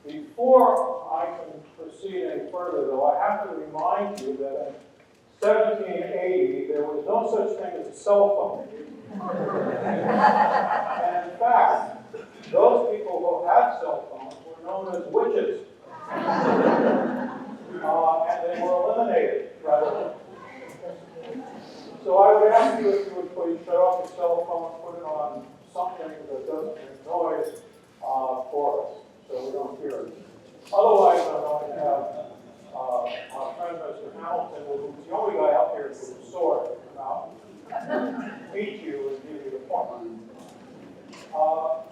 Before I can proceed any further, though, I have to remind you that in 1780, there was no such thing as a cell phone. And in fact, those people who had cell phones were known as witches. And they were eliminated, rather. So I would ask you if you would please shut off your cell phone, put it on something that doesn't make noise for us, so we don't hear it. Otherwise, I'm going to have our friend Mr. Hamilton, who's the only guy up here with a sword, come out, meet you and give you the point.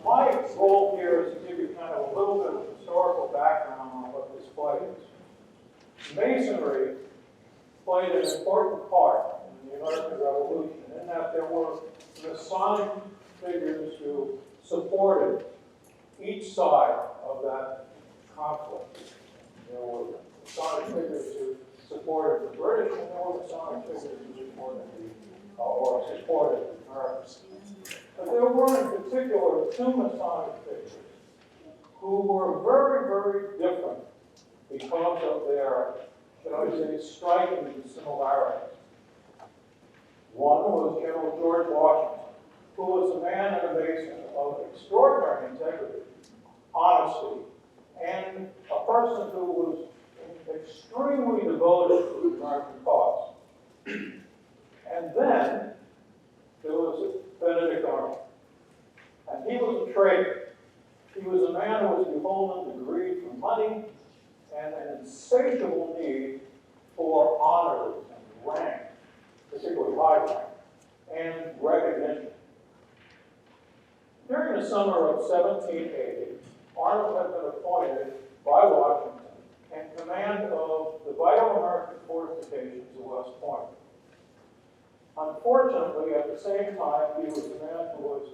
My role here is to give you kind of a little bit of historical background on what this play is. Masonry played an important part in the American Revolution in that there were Masonic figures who supported each side of that conflict. There were Masonic figures who supported the British, and there were Masonic figures who supported the Americans. But there were in particular two Masonic figures who were very, very different because of their, shall we say, striking similarities. One was General George Washington, who was a man and a Mason of extraordinary integrity, honesty, and a person who was extremely devoted to the American cause. And then there was Benedict Arnold, and he was a traitor. He was a man who was beholden to greed for money and an insatiable need for honor and rank, particularly high rank, and recognition. During the summer of 1780, Arnold had been appointed by Washington in command of the vital American fortifications of West Point. Unfortunately, at the same time, he was a man who was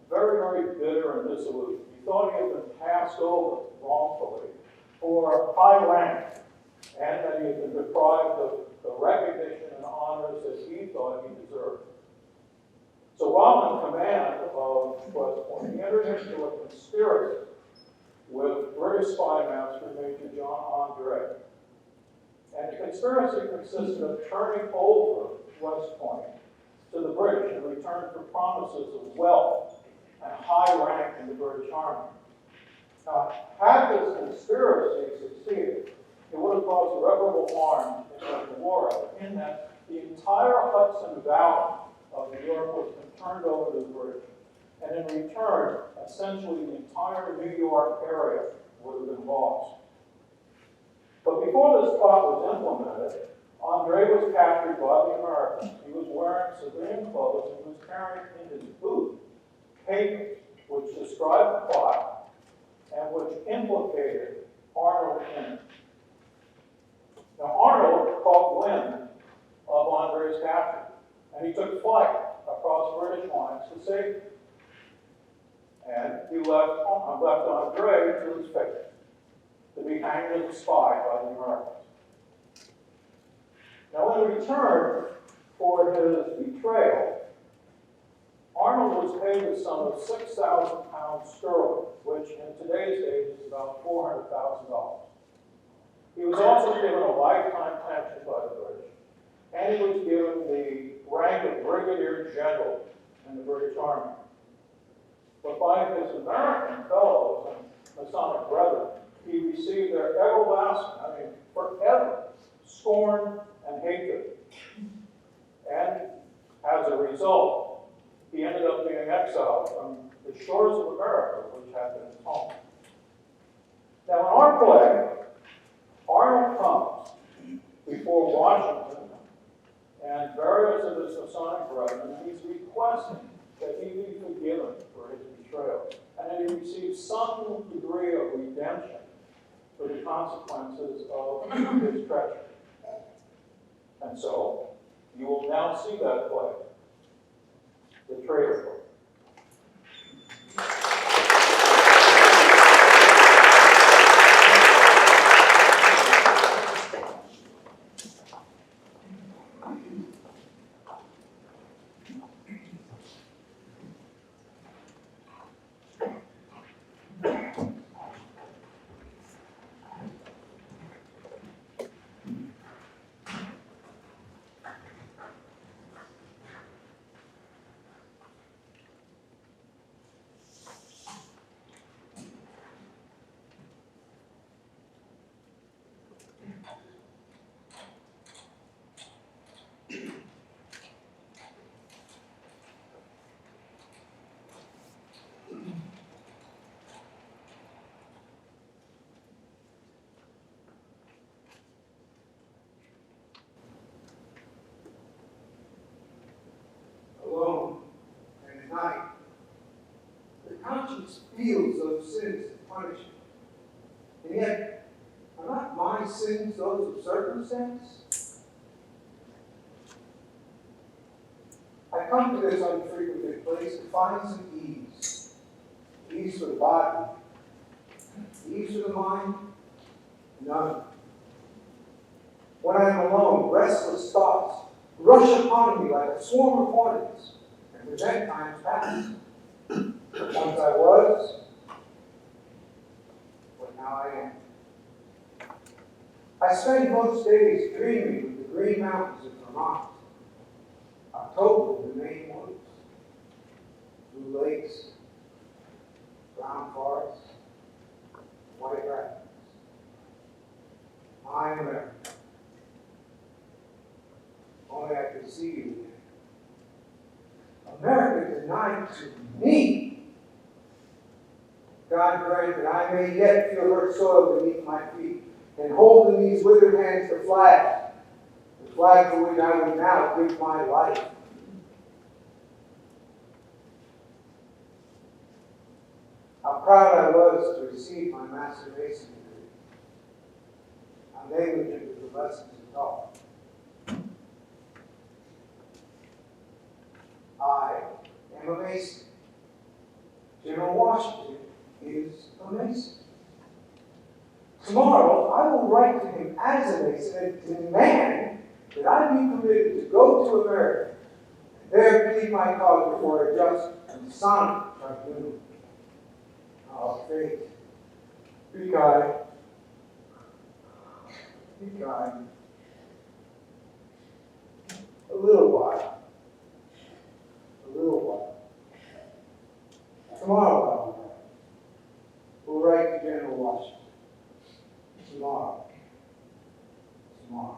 very, very bitter and disillusioned. He thought he had been passed over wrongfully for high rank, and that he had been deprived of the recognition and honors that he thought he deserved. So while in command of West Point, he entered into a conspiracy with British spy master Major John Andre. And the conspiracy consisted of turning over West Point to the British in return for promises of wealth and high rank in the British Army. Now, had this conspiracy succeeded, it would have caused irreparable harm in the war, in that the entire Hudson Valley of New York was turned over to the British. And in return, essentially the entire New York area would have been lost. But before this plot was implemented, Andre was captured by the Americans. He was wearing civilian clothes and was carrying in his boot papers which described the plot and which implicated Arnold in it. Now, Arnold caught wind of Andre's capture, and he took flight across British lines to safety. And he left Andre to his fate, to be hanged as a spy by the Americans. Now, in return for his betrayal, Arnold was paid a sum of 6,000 pounds sterling, which in today's days is about $400,000. He was also given a lifetime pension by the British, and he was given the rank of Brigadier General in the British Army. But by his American fellows and Masonic brethren, he received their everlasting, forever, scorn and hatred. And as a result, he ended up being exiled from the shores of America, which had been his home. Now, in our play, Arnold comes before Washington and various of his Masonic brethren, and he's requesting that he be forgiven for his betrayal, and that he receive some degree of redemption for the consequences of his treachery. And so, you will now see that play, the Traitor play. Alone and at night, the conscience feels those sins and punishment. And yet, are not my sins those of circumstance? I come to this unfrequented place to find some ease. Ease for the body, ease for the mind, none. When I am alone, restless thoughts rush upon me like a swarm of hornets and prevent time's passing. Once I was, but now I am. I spend most days dreaming of the green mountains of Vermont, October in the Maine woods, blue lakes, brown forests, white rapids. My America. Only I could see you again. America denied to me. God grant that I may yet feel her soil beneath my feet and hold in these withered hands the flag for which I would now give my life. How proud I was to receive my Master Mason degree. How negligent of the lessons it taught. I am a Mason. General Washington is a Mason. Tomorrow, I will write to him as a Mason and demand that I be permitted to go to America and there plead my cause before a just and solemn tribunal. Oh, fate, be kind. Be kind. A little while. A little while. Tomorrow, we'll write to General Washington. Tomorrow. Tomorrow.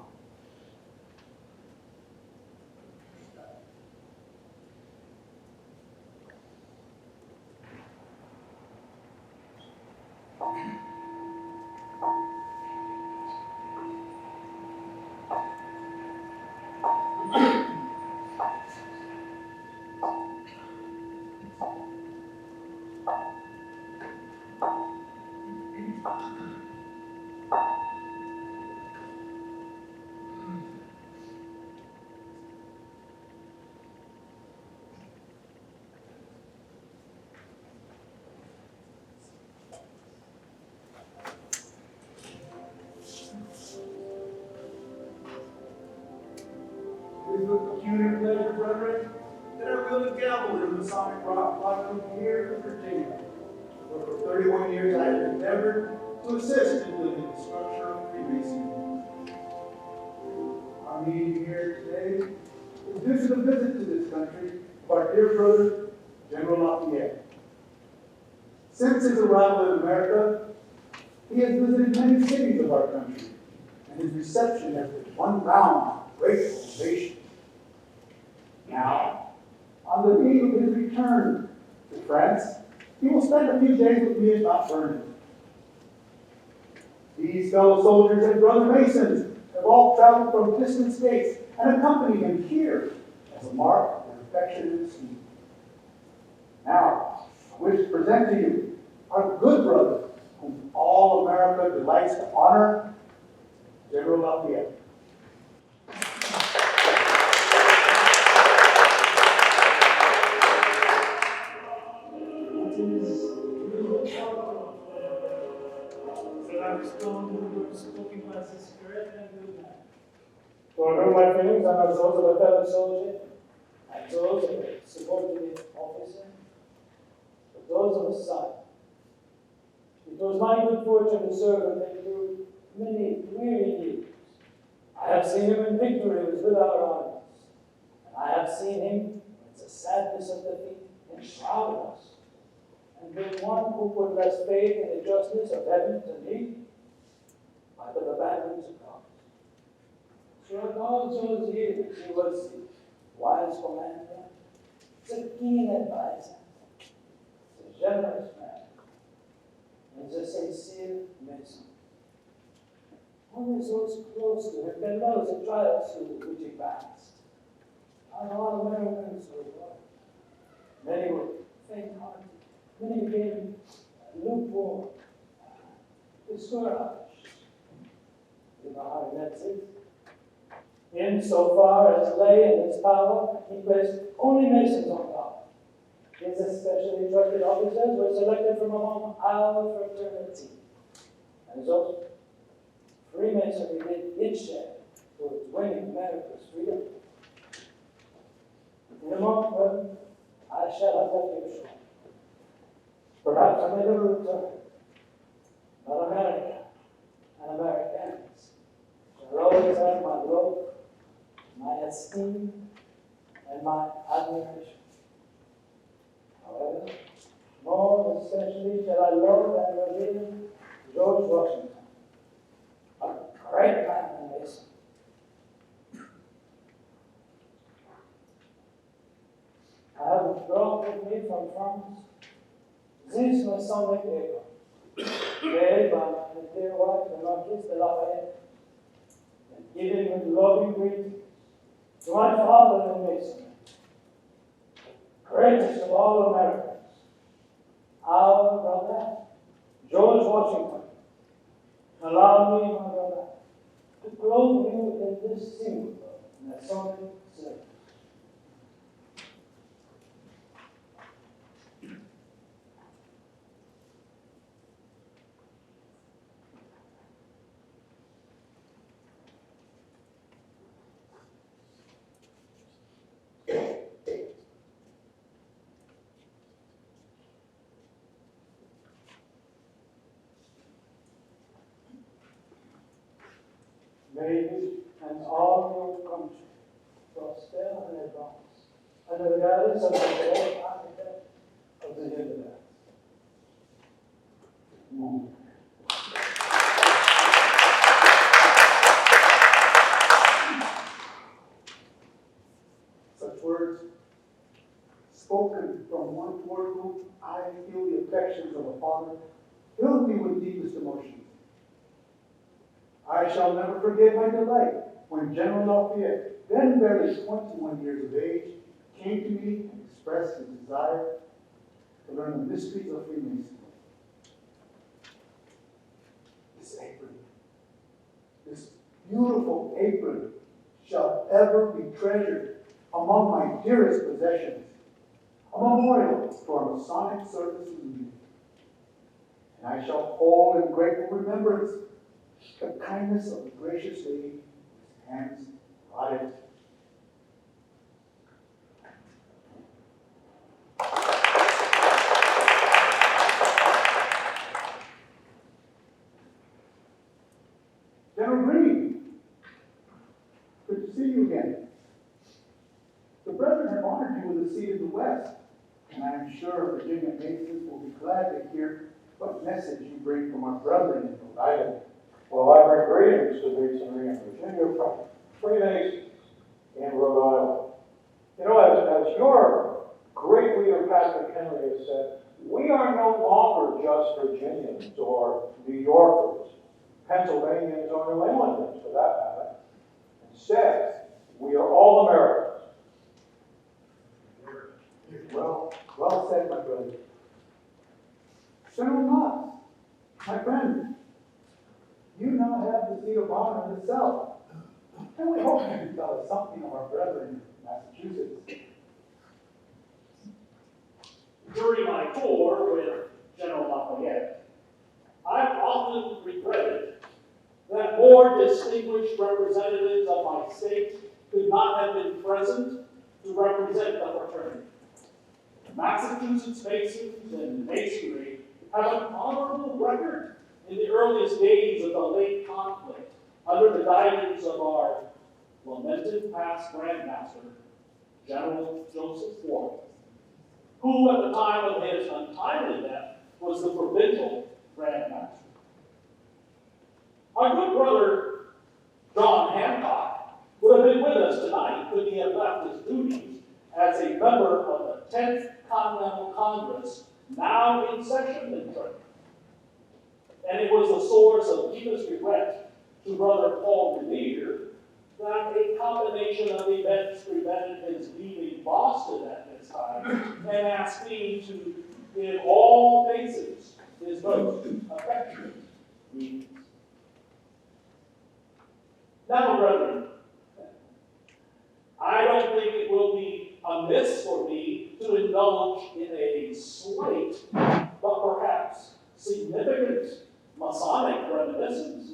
It is with peculiar pleasure, brethren, that I will have gaveled in the Masonic Rock Platform here in Virginia, where for 31 years I have endeavored to assist in building the structure of Freemasonry. Our meeting here today is due to the visit to this country of our dear brother, General Lafayette. Since his arrival in America, he has visited many cities of our country, and his reception has been one round grateful ovation. Now, on the eve of his return to France, he will spend a few days with me at Mount Vernon. These fellow soldiers and brother Masons have all traveled from distant states and accompany him here as a mark of their affection and esteem. Now, I wish to present to you our good brother, whom all America delights to honor, General Lafayette. However, my feelings are not those of a fellow soldier, and those of a subordinate officer, but those of a son. It was my good fortune to serve with him through many weary years. I have seen him in victories with our armies, and I have seen him when the sadness of defeat enshrouded us, and been one who put less faith in the justice of heaven than he, by the batteries of God. Throughout all those years, he was the wise commander, the keen advisor, the generous man, and the sincere mason. Always those close to him can know the trials through which he passed. Not all Americans were loyal. Many were faint-hearted. Many became lukewarm, discouraged. You know how he met it? In so far as lay in his power, he placed only masons on guard. His especially trusted officers were selected from among our fraternity. And those Freemasonry did its share towards winning America's freedom. In a moment when I shall have left you short. Perhaps I may never return. But America and Americans shall always have my love, my esteem, and my admiration. However, more especially shall I love and revere George Washington, a great man and mason. I have brought with me from France this Masonic apron, made by my dear wife, the Marquise de Lafayette, and given with loving greetings to my father in Masonry, greatest of all Americans, our brother, George Washington. Allow me, my brother, to clothe you in this symbol of Masonic service. May you and all your country prosper and advance under the guidance of the great architect of the universe. Such words, spoken from one toward whom I feel the affections of a father, filled me with deepest emotion. I shall never forget my delight when General Lafayette, then barely 21 years of age, came to me and expressed his desire to learn the mysteries of Freemasonry. This apron, this beautiful apron, shall ever be treasured among my dearest possessions, a memorial to our Masonic services in youth. And I shall hold in grateful remembrance the kindness of the gracious lady whose hands brought it. General Green, good to see you again. The brethren have honored you with a seat in the West, and I am sure Virginia Masons will be glad to hear what message you bring from our brethren in Rhode Island. Well, I bring greetings to Masonry in Virginia from Freemasons in Rhode Island. You know, as your great leader, Patrick Henry, has said, we are no longer just Virginians or New Yorkers, Pennsylvanians or New Englanders, for that matter. Instead, we are all Americans. Well said, my brother. General Knox, my friend, you now have the seat of honor in the South, and we hope you can tell us something of our brethren in Massachusetts. During my tour with General Lafayette, I've often regretted that more distinguished representatives of my state present to represent the fraternity. Massachusetts Masons and Masonry have an honorable record in the earliest days of the late conflict under the guidance of our lamented past Grand Master, General Joseph Ward, who at the time of his untimely death was the provincial Grand Master. Our good brother, John Hancock, would have been with us tonight could he have left his duties as a member of the 10th Continental Congress, now in session in Traitor. And it was a source of deepest regret to Brother Paul Revere that a combination of events prevented his leaving Boston at this time and asked me to give all faces his most affectionate greetings. Now, brethren, I don't think it will be amiss for me to indulge in a slight, but perhaps significant Masonic reminiscence.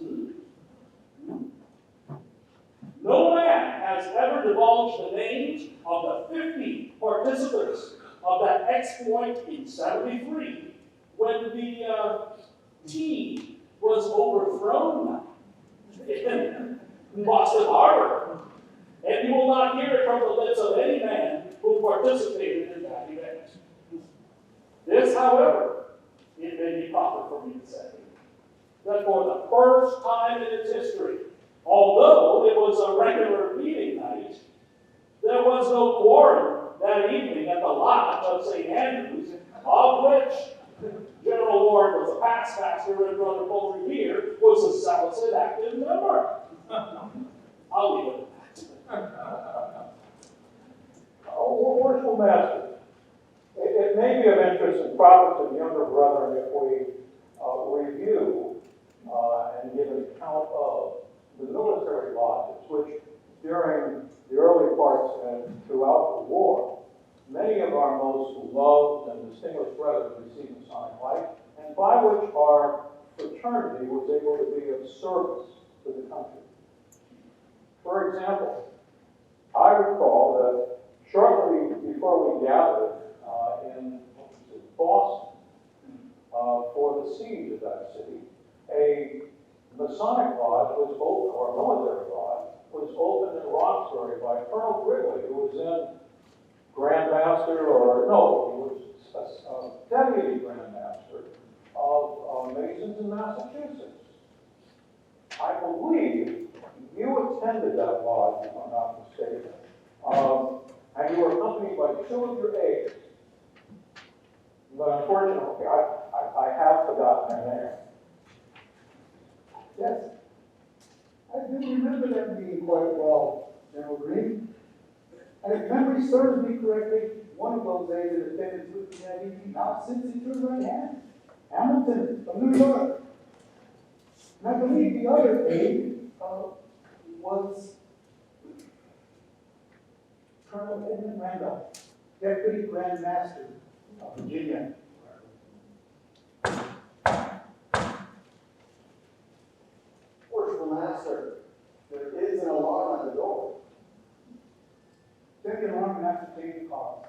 No man has ever divulged the names of the 50 participants of that exploit in 73 when the team was overthrown in Boston Harbor. And you will not hear it from the lips of any man who participated in that event. This, however, it may be proper for me to say, that for the first time in its history, although it was a regular meeting night, there was no quorum that evening at the lodge of St. Andrews, of which General Ward was a past master and Brother Paul Revere was a Sallicid active member. I'll leave it at that. Worshipful Master, it may be of interest and profit to the younger brethren if we review and give an account of the military lodges, which during the early parts and throughout the war, many of our most loved and distinguished brethren received Masonic life, and by which our fraternity was able to be of service to the country. For example, I recall that shortly before we gathered in Boston for the siege of that city, a Masonic lodge was open, or a military lodge, was opened in Roxbury by Colonel Wrigley, who was then Grand Master, or no, he was Deputy Grand Master of Masons in Massachusetts. I believe you attended that lodge, if I'm not mistaken, and you were accompanied by two of your aides. But unfortunately, I have forgotten their name. Yes, I do remember that meeting quite well, General Green. And if memory serves me correctly, one of those aides that attended with me that evening now sits at your right hand, Hamilton from New York. And I believe the other aide was Colonel Edmund Randolph, Deputy Grand Master of Virginia. Worshipful Master, there is an alarm at the door. Take the alarm and ascertain the cause.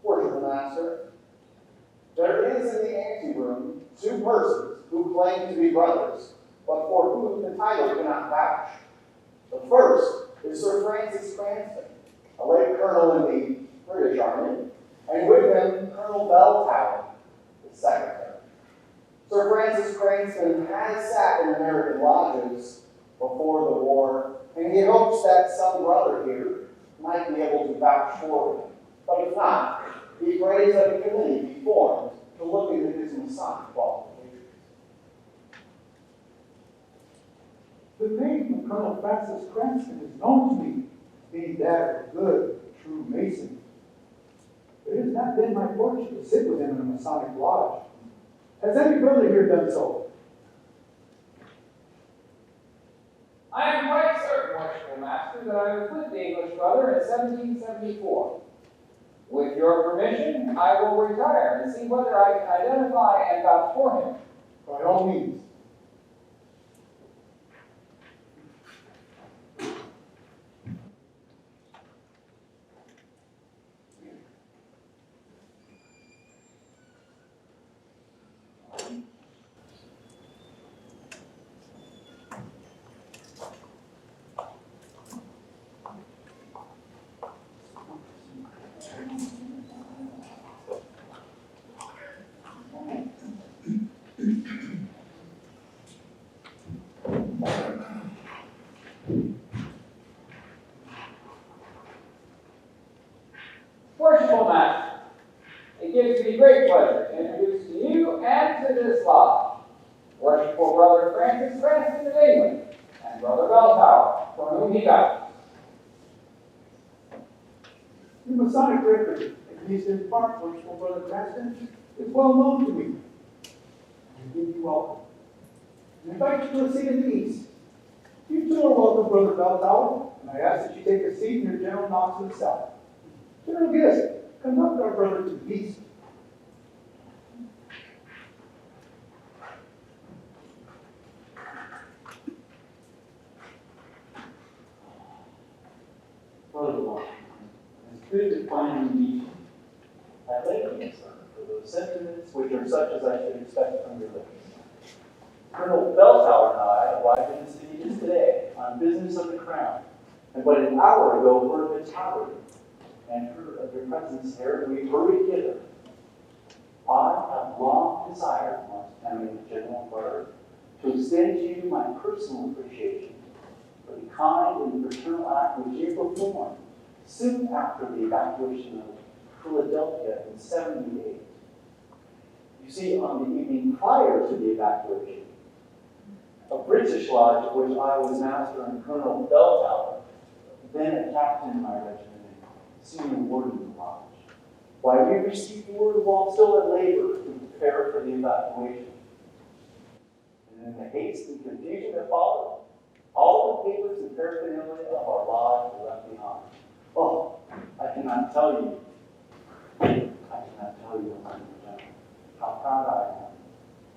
Worshipful Master, there is in the anteroom 2 persons who claim to be brothers, but for whom the title cannot vouch. The first is Sir Francis Cranston, a late colonel in the British Army, and with him Colonel Belltower, the secretary. Sir Francis Cranston has sat in American lodges before the war, and he hopes that some brother here might be able to vouch for him. But if not, he prays that a committee be formed to look into his Masonic qualifications. The name of Colonel Francis Cranston is known to me, being that of a good, true Mason. It has not been my fortune to sit with him in a Masonic lodge. Has any brother here done so? I am quite certain, worshipful master, that I was with the English brother in 1774. With your permission, I will retire and see whether I can identify and vouch for him. By all means. Worshipful master, it gives me great pleasure to introduce to you and to this lodge worshipful brother Francis Cranston of England and brother Belltower, for whom he vouches. Your Masonic record, at least in part, worshipful brother Cranston, is well known to me. I give you welcome. And invite you to a seat in the east. You too are welcome, brother Belltower, and I ask that you take a seat near General Knox himself. General Gist, conduct our brother to the east. Brother Washington, it's good to finally meet you. I thank you, sir, for those sentiments which are such as I should expect from your lips. Colonel Belltower and I arrived in the city just today on business of the crown, and but an hour ago were in the tower, and heard of your presence here, and we hurried hither. I have long desired, Lieutenant General Byrd, to extend to you my personal appreciation for the kind and fraternal act which you performed soon after the evacuation of Philadelphia in '78. You see, on the evening prior to the evacuation, a British lodge of which I was master and Colonel Belltower, then a captain in my regiment and senior warden of the lodge, why we received word while still at labor to prepare for the evacuation. And in the haste and confusion that followed, all the papers and paraphernalia of our lodge were left behind. Oh, I cannot tell you, how proud I am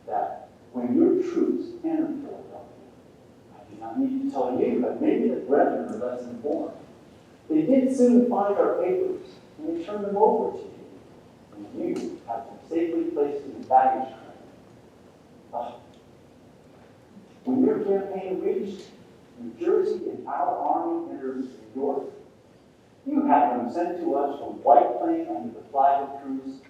that when your troops entered Philadelphia, I do not need to tell you, but maybe the brethren are less informed. They did soon find our papers, and they turned them over to you, and you have them safely placed in the baggage train. When your campaign reached New Jersey and our army entered New York, you had them sent to us from White Plain under the flag of truce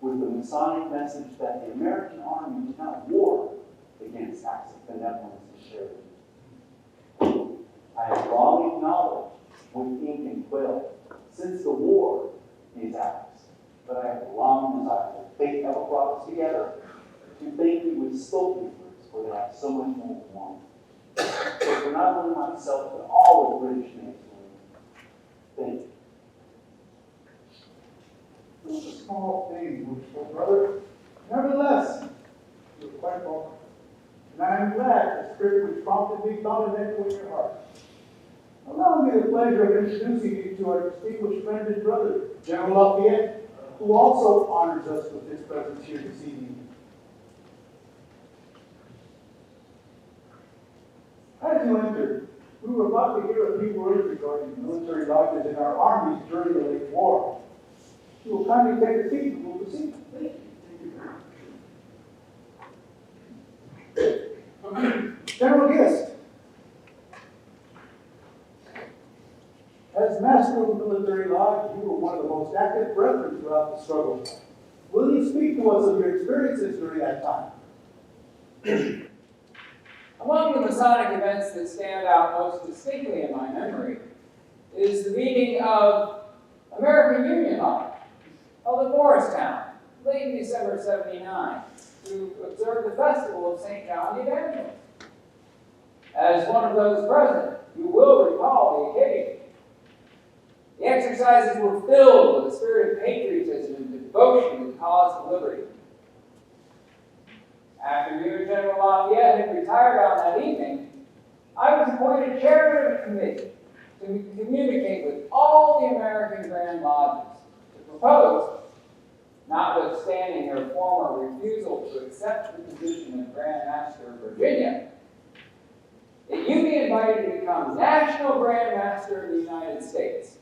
with the Masonic message that the American army did not war against acts of benevolence and charity. I have long acknowledged with ink and quill since the war these acts, but I have long desired that fate ever brought us together to thank you with spoken words, for they have so much more to want. So for not only myself, but all of the British nations, thank you. It's a small thing, worshipful brother. Nevertheless, you're quite welcome. And I am glad the spirit which prompted me found an echo in your heart. Allow me the pleasure of introducing you to our distinguished friend and brother, General Lafayette, who also honors us with his presence here this evening. As you entered, we were about to hear a few words regarding military lodges in our armies during the late war. You will kindly take a seat and we'll proceed. Thank you. General Gist, as master of the military lodge, you were one of the most active brethren throughout the struggle. Will you speak to us of your experiences during that time? Among the Masonic events that stand out most distinctly in my memory is the meeting of American Union Army held at Morristown, late in December '79, to observe the festival of St. John the Evangelist. As one of those present, you will recall the occasion. The exercises were filled with a spirit of patriotism and devotion to the cause of liberty. After you and General Lafayette had retired on that evening, I was appointed chairman of a committee to communicate with all the American Grand Lodges to propose, notwithstanding their former refusal to accept the position of Grand Master of Virginia, that you be invited to become National Grand Master of the United States.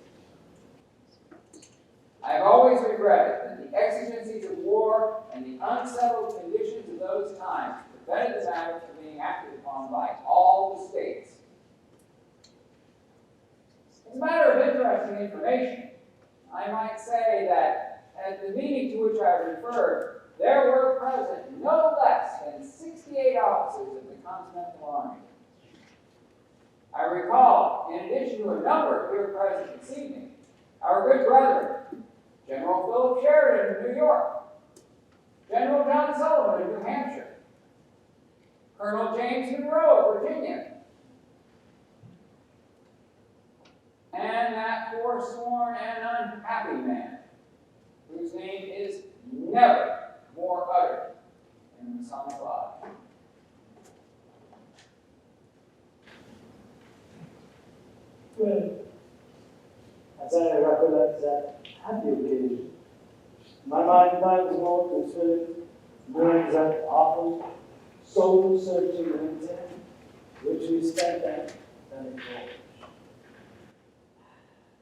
I have always regretted that the exigencies of war and the unsettled conditions of those times prevented the matter from being acted upon by all the states. As a matter of interesting information, I might say that at the meeting to which I referred, there were present no less than 68 officers of the Continental Army. I recall, in addition to a number here present this evening, our good brethren, General Philip Sheridan of New York, General John Sullivan of New Hampshire, Colonel James Monroe of Virginia, and that forsworn and unhappy man, whose name is never more uttered in the Masonic Lodge. Well, as I recollect that happy occasion, my mind finds more to Philip during that awful, soul-searching winter which we spent at Benedict.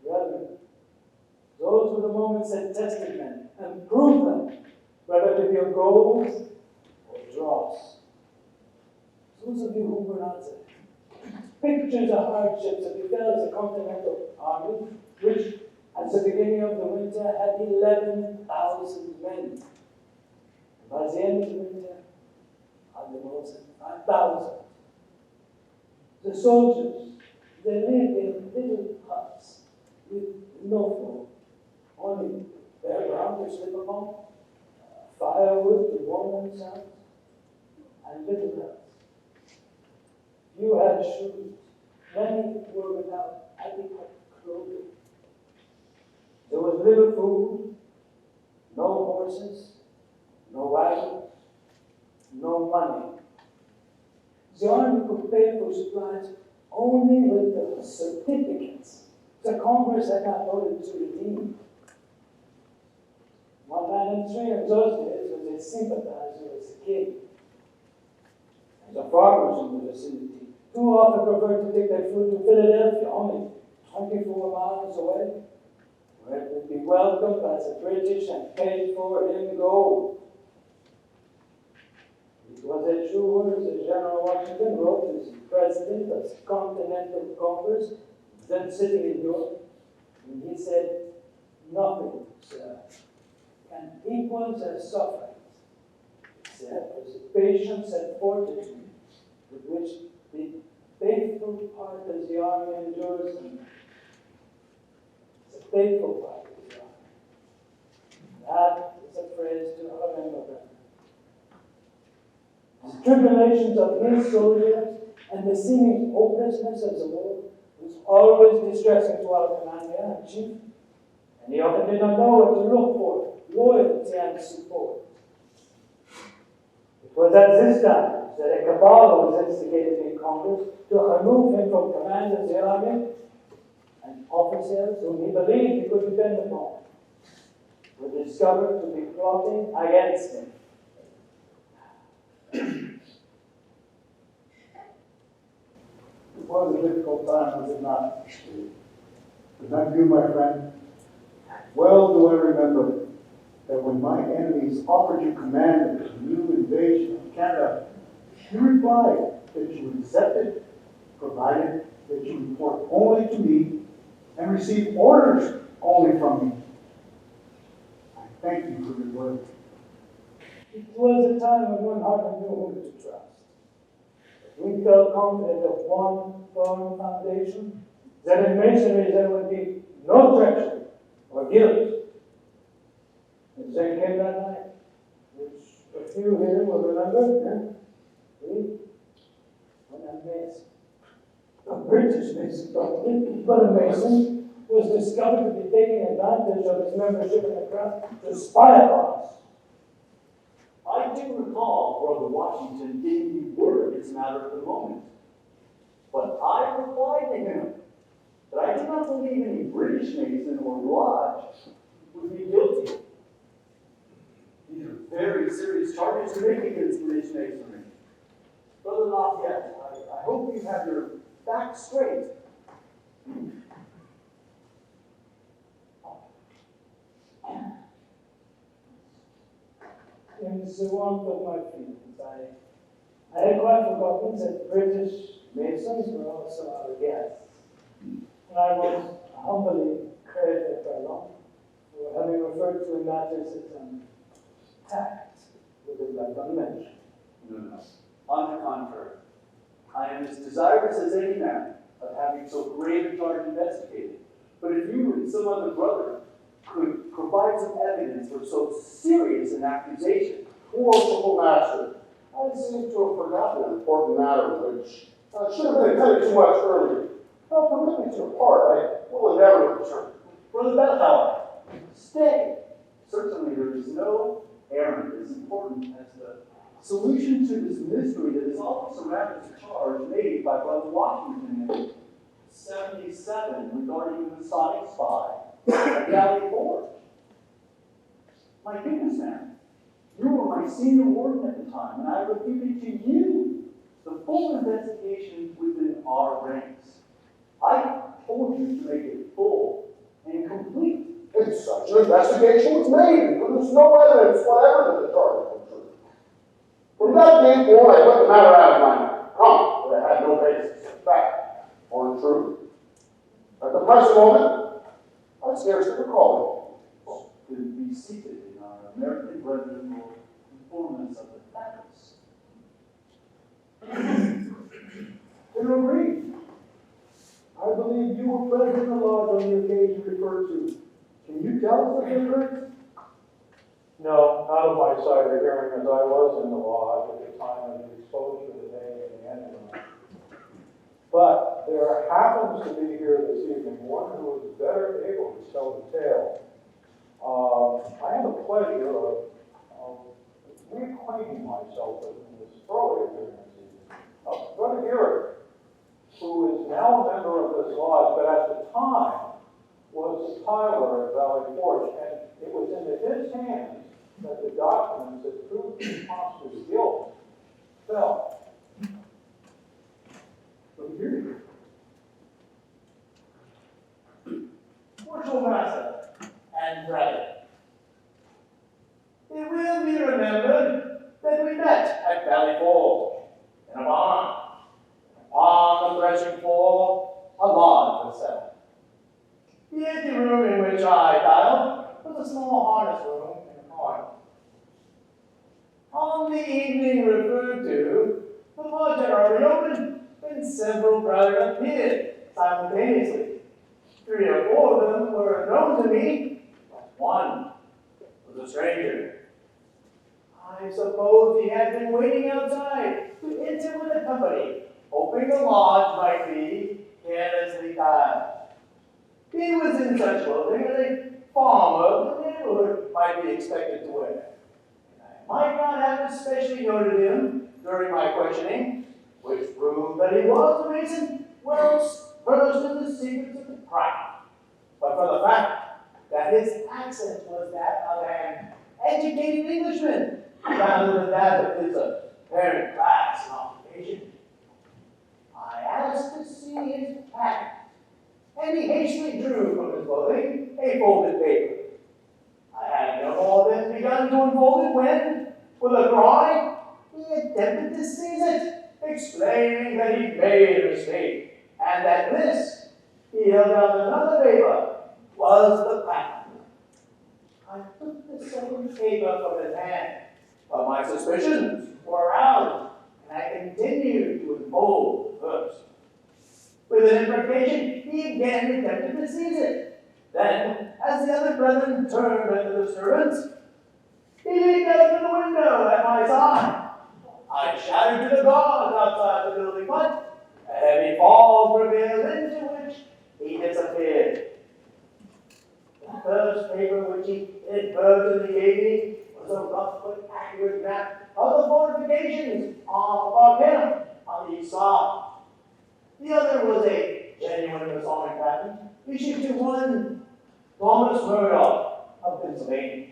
Brethren, those were the moments that tested men and proved them whether to be a goals or dross. Those of you who were not there, pictures the hardships that befell the Continental Army, which at the beginning of the winter had 11,000 men. And by the end of the winter, had the most than 5,000. The soldiers, they lived in little huts with no food, only bare ground to sleep upon, firewood to warm themselves, and little else. Few had shoes. Many were without adequate clothing. There was little food, no horses, no wagons, no money. The army could pay for supplies only with the certificates the Congress had not voted to redeem. One man in three of those days was a sympathizer with the king. And the farmers in the vicinity too often preferred to take their food to Philadelphia, only 24 miles away, where it would be welcomed by the British and paid for in gold. It was a true word that General Washington wrote as president of the Continental Congress, then sitting in York, and he said, "Nothing, sir, can equal their sufferings, except the patience and fortitude with which the faithful part of the army endures them." The faithful part of the army. That is a phrase to remember them. The tribulations of his soldiers and the seeming hopelessness of the war was always distressing to our commander and chief, and he often did not know what to look for, loyalty and support. It was at this time that a cabal was instigated in Congress to remove him from command of the army, and officers whom he believed he could depend upon were discovered to be plotting against him. It was a difficult time, was it not? But not you, my friend. Well do I remember that when my enemies offered you command of the new invasion of Canada, you replied that you would accept it, provided that you report only to me and receive orders only from me. I thank you for your word. It was a time when one hardly knew whom to trust. We felt confident of one firm foundation, that in masonry there would be no treachery or guilt. And then came that night, which a few here will remember, we went on mason. A British mason, probably, but a mason, was discovered to be taking advantage of his membership in the crown to spy upon us. I do recall Brother Washington giving me word it's a matter of the moment. But I replied to him that I did not believe any British mason or lodge would be guilty. These are very serious charges to make against British masonry. Brother Lafayette, I hope you have your facts straight. In the warmth of my feelings, I had quite forgotten that British masons were also our guests. And I was humbly credited by Arnold for having referred to matters as tact with a bad mention. No. On the contrary, I am as desirous as any man of having so grave a charge investigated. But if you and some other brother could provide some evidence for so serious an accusation. Worshipful Master, I seem to have forgotten an important matter which should have been attended to much earlier. Permit me to depart. I will endeavor to return. Brother Bellhauer, stay. Certainly there is no errand as important as the solution to this mystery that is all surrounding the charge made by Brother Washington in 77 regarding the Masonic spy at Valley Forge. My goodness, man, you were my senior warden at the time, and I reputed to you the full investigation within our ranks. I told you to make it full and complete. And such an investigation was made, and produced no evidence whatever that the charge was true. From that day forward, I put the matter out of my mind, that it had no basis in fact or in truth. At the present moment, I scarcely recall it. To be seated in our American brethren will inform us of the facts. General Reed, I believe you were present in the lodge on the occasion referred to. Can you tell us the difference? No, not of my side of hearing, as I was in the lodge at the time of the exposure of the day in the engine room. But there happens to be here this evening one who is better able to tell the tale. I have the pleasure of reacquainting myself with him this earlier during this evening. Brother Garrett, who is now a member of this lodge, but at the time was the tiler at Valley Forge, and it was into his hands that the documents that proved the imposter's guilt fell. So here Worshipful Master and brethren, it will be remembered that we met at Valley Forge in a barn. On the threshing floor, a lodge was set. The empty room in which I dialed was a small harness room in the corner. On the evening referred to, the lodge had already opened, and several brethren appeared simultaneously. 3 or 4 of them were known to me, but one was a stranger. I suppose he had been waiting outside to enter with the company, hoping the lodge might be carelessly tiled. He was in such clothing as a farmer of the neighborhood might be expected to wear. And I might not have especially noted him during my questioning, which proved that he was a mason, well versed in the secrets of the craft. But for the fact that his accent was that of an educated Englishman, rather than that of his apparent class and occupation, I asked to see his patent, and he hastily drew from his clothing a folded paper. I had no more than begun to unfold it when, with a cry, he attempted to seize it, explaining that he made a mistake, and that this, he held out another paper, was the patent. I took the second paper from his hand, but my suspicions were aroused, and I continued to unfold the first. With an imprecation, he again attempted to seize it. Then, as the other brethren turned at the disturbance, he leaned out of the window at my side. I shouted to the guards outside the building, but a heavy fall each side. The other was a genuine Masonic patent issued to one Thomas Murdoch of Pennsylvania.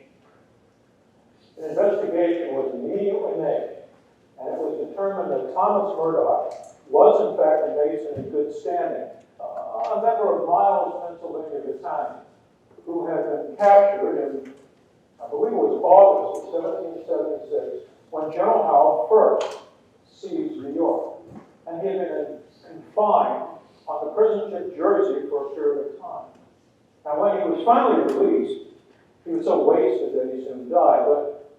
An investigation was immediately made, and it was determined that Thomas Murdoch was in fact a Mason in good standing, a member of Miles, Pennsylvania battalion, who had been captured in, I believe it was August of 1776, when General Howe first seized New York. And he had been confined on the prison ship Jersey for a period of time. Now, when he was finally released, he was so wasted that he soon died. But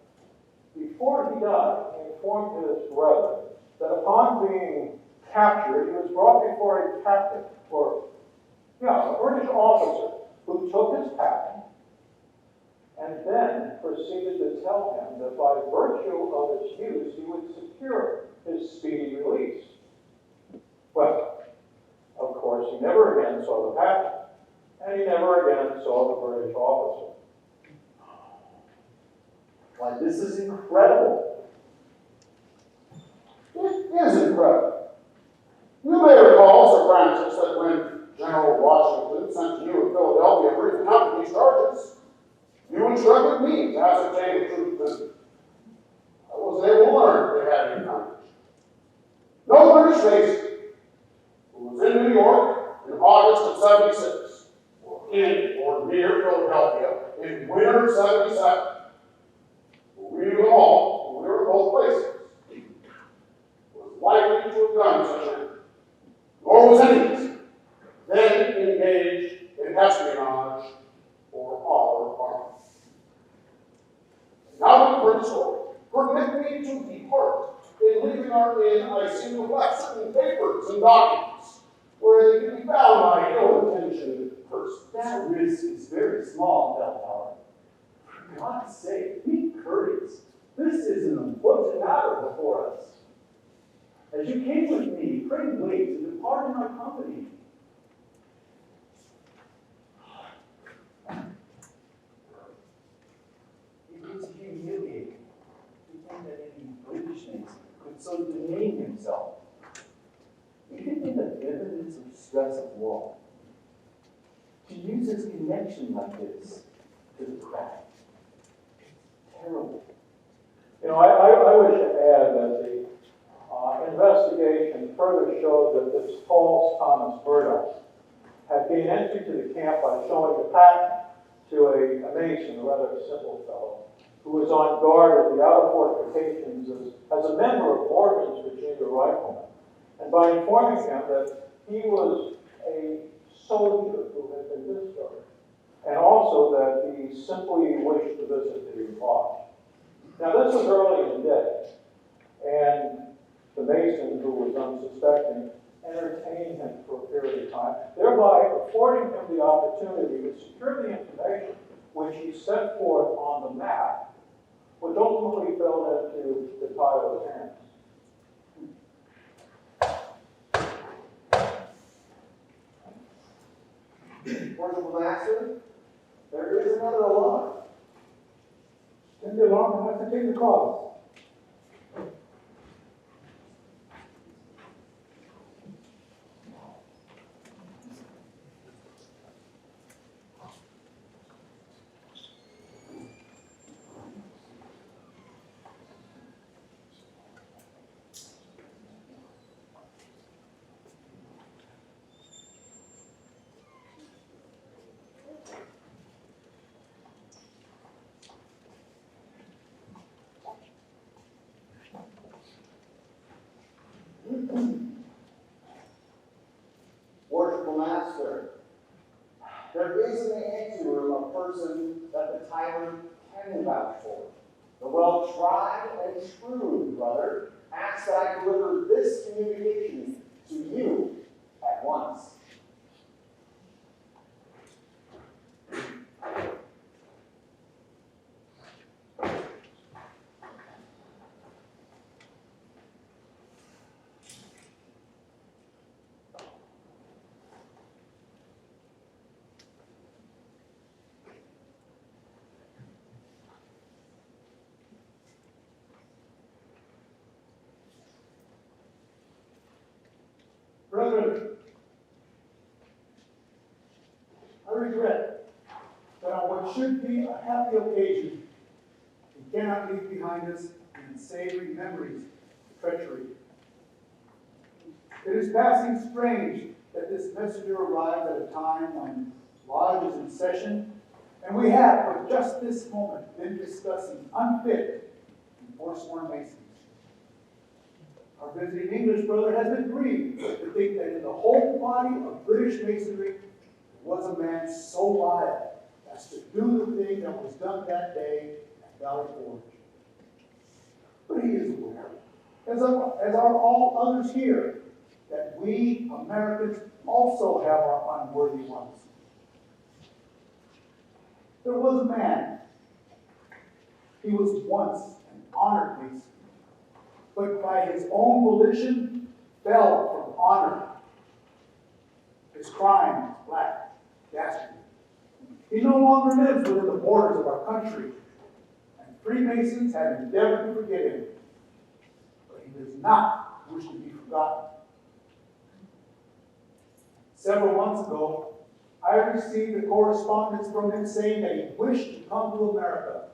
before he died, he informed his brethren that upon being captured, he was brought before a captain, a British officer, who took his patent and then proceeded to tell him that by virtue of its use, he would secure his speedy release. Well, of course, he never again saw the patent, and he never again saw the British officer. Why, this is incredible. It is incredible. You may recall, Sir Francis, that when General Washington sent to you at Philadelphia a brief account of these charges, you instructed me to ascertain the truth, and I was able to learn they had any knowledge. No British Mason who was in New York in August of 76, or in or near Philadelphia in winter of 77, we knew them all, we were in both places, was likely to have done such a thing. Nor was any then engaged in espionage or our army. Now for the story. Permit me to depart. In leaving our inn, I seem to have left certain papers and documents where they can be found by ill-intentioned persons. That risk is very small, Belltower. For God's sake, be courteous. This is an important matter before us. As you came with me, pray wait to depart in our company. It is humiliating to think that any British Mason could so demean himself, even in the evidence of stress of war, to use his connection like this to the crack. Terrible. You know, I wish to add that the investigation further showed that this false Thomas Murdoch had been entered to the camp by showing the patent to a Mason, a rather simple fellow, who was on guard at the outer fortifications as a member of Morgan's Virginia Riflemen, and by informing him that he was a soldier who had been discharged, and also that he simply wished to visit the lodge. Now, this was early in the day, and the Mason, who was unsuspecting, entertained him for a period of time, thereby affording him the opportunity to secure the information which he set forth on the map, which ultimately fell into the Kiowa's hands. Worshipful Master, there is another alarm. Send the alarm and have to take the cause. Worshipful Master, there is in the anteroom a person that the tyrant can vouch for. The well-tried and shrewd brother asks that I deliver this communication to you at once. regret that on what should be a happy occasion, we cannot leave behind us the unsavory memories of treachery. It is passing strange that this messenger arrived at a time when Lodge is in session, and we have, for just this moment, been discussing unfit and forsworn masons. Our visiting English brother has been grieved to think that in the whole body of British masonry there was a man so vile as to do the thing that was done that day at Valley Forge. But he is aware, as are all others here, that we Americans also have our unworthy ones. There was a man. He was once an honored mason, but by his own volition fell from honor. His crime was black, dastardly. He no longer lives within the borders of our country, and Freemasons have endeavored to forget him. But he does not wish to be forgotten. Several months ago, I received a correspondence from him saying that he wished to come to America,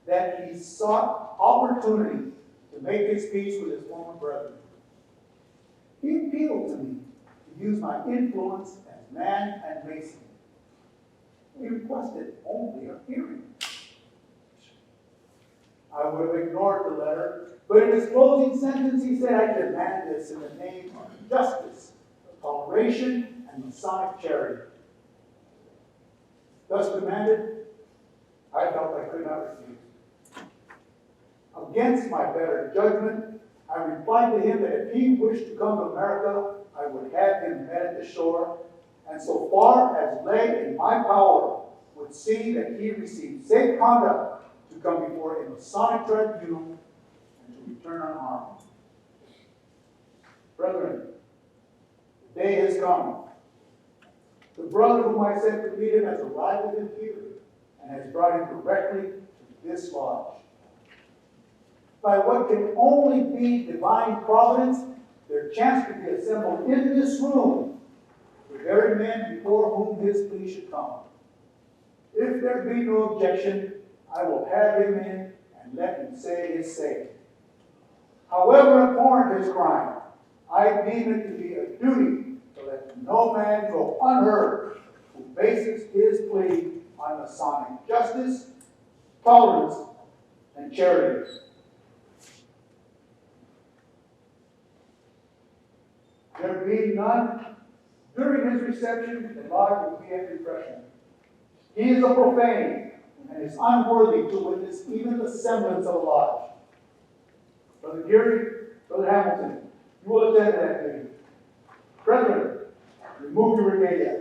that he sought opportunity to make his peace with his former brethren. He appealed to me to use my influence as man and mason. He requested only a hearing. I would have ignored the letter, but in his closing sentence he said, "I demand this in the name of justice, toleration, and Masonic charity." Thus demanded, I felt I could not refuse. Against my better judgment, I replied to him that if he wished to come to America, I would have him met at the shore, and so far as lay in my power, would see that he received safe conduct to come before a Masonic tribunal and to return unharmed. Brethren, the day has come. The brother whom I sent to meet him has arrived with him here and has brought him directly to this lodge. By what can only be divine providence, there chanced to be assembled in this room the very men before whom his plea should come. If there be no objection, I will have him in and let him say his say. However abhorrent his crime, I deem it to be a duty to let no man go unheard who bases his plea on Masonic justice, tolerance, and charity. There being none, during his reception, the lodge will be at refreshment. He is a profane and is unworthy to witness even the semblance of a lodge. Brother Geary, Brother Hamilton, you will attend to that duty. Brethren, remove your regalia.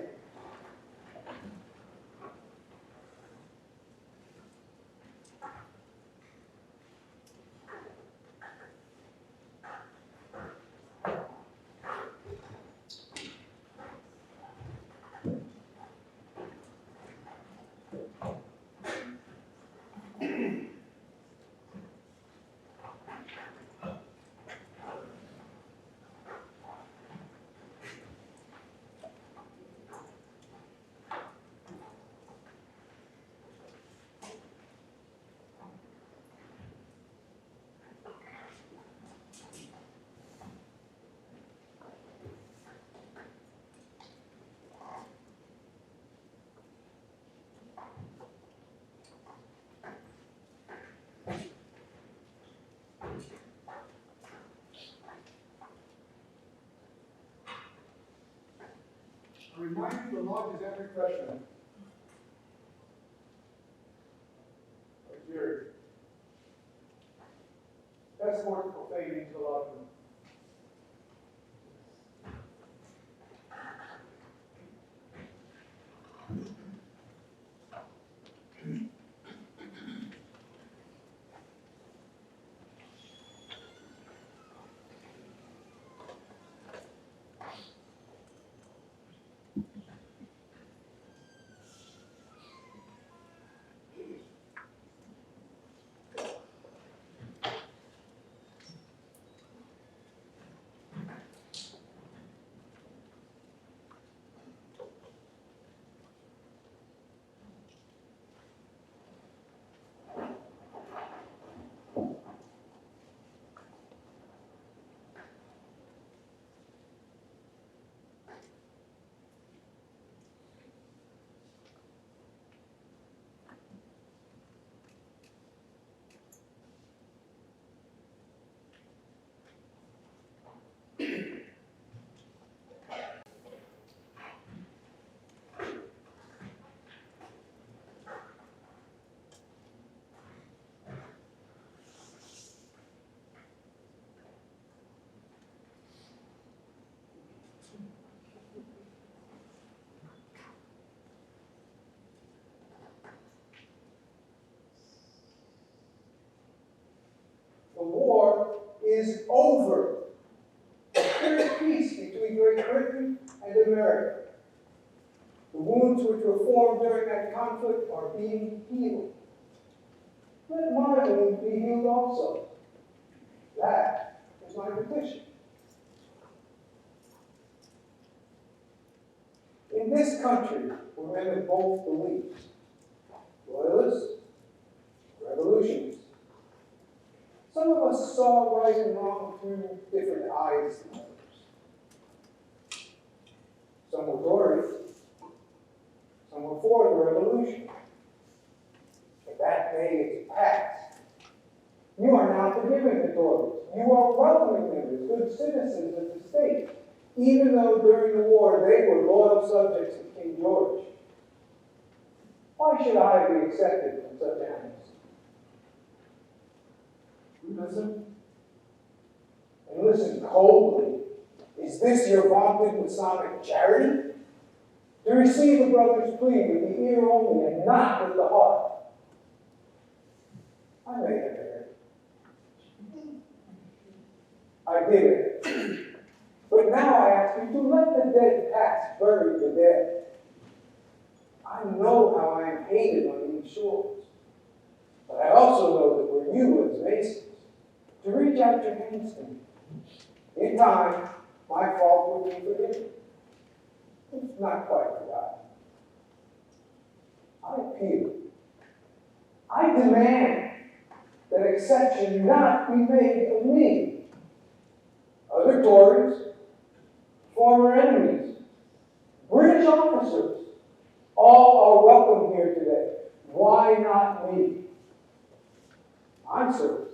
I remind you the lodge is at refreshment. Here. Escort the profane into the lodge room. is over. There is peace between Great Britain and America. The wounds which were formed during that conflict are being healed. Let my wound be healed also. That is my petition. In this country, we're men of both beliefs. Loyalists, revolutionists. Some of us saw right and wrong through different eyes than others. Some were Tories, some were for the revolution. But that day is past. You are now forgiving the Tories. You are welcoming them as good citizens of the state, even though during the war they were loyal subjects of King George. Why should I be accepted from such animals? Listen, and listen coldly. Is this your vaunted Masonic charity? To receive a brother's plea with the ear only and not with the heart. I may have erred. I did it. But now I ask you to let the dead past bury the dead. I know how I am hated on these shores. But I also know that we're you as Masons, to reach out your hands to me. In time, my fault will be forgiven. It's not quite forgotten. I appeal. I demand that exception not be made of me. Other Tories, former enemies, British officers, all are welcome here today. Why not me? My services,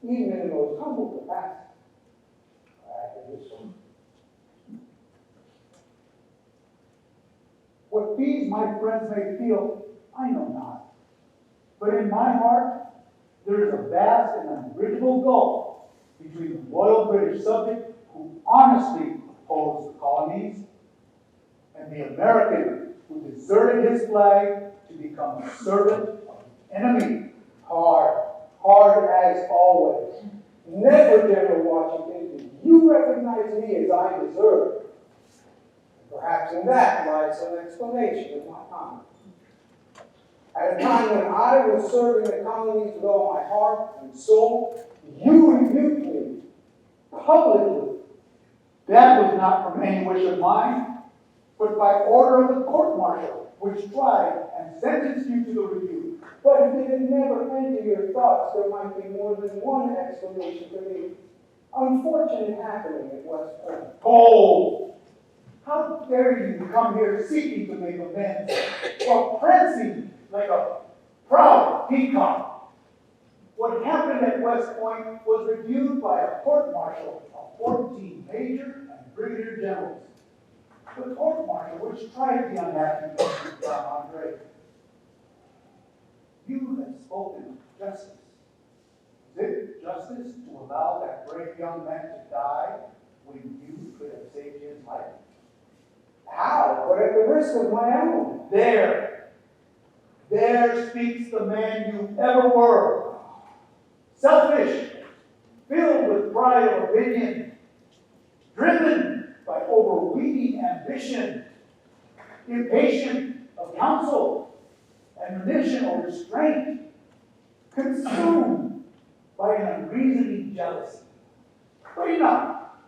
even in the most humble capacity, What these, my friends, may feel, I know not. But in my heart, there is a vast and unbridgeable gulf between the loyal British subject who honestly opposed the colonies and the American who deserted his flag to become a servant of the enemy. Hard as always. Never, General Washington, did you recognize me as I deserve. Perhaps in that lies some explanation of my conduct. At a time when I was serving the colonies with all my heart and soul, you rebuked me publicly. That was not from any wish of mine, but by order of the court-martial, which tried and sentenced you to the rebuke. But if it had never entered your thoughts, there might be more than one explanation for the unfortunate happening at West Point. Oh, how dare you come here seeking to make amends, or prancing like a proud peacock? What happened at West Point was reviewed by a court-martial of 14 major and brigadier generals. The court-martial which tried the unhappy Don Andre. You have spoken of justice. Is it justice to allow that brave young man to die when you could have saved his life? How? But at the risk of my own. There speaks the man you ever were. Selfish, filled with pride of opinion, driven by overweening ambition, impatient of counsel, admonition or restraint, consumed by an unreasoning jealousy. Wait not.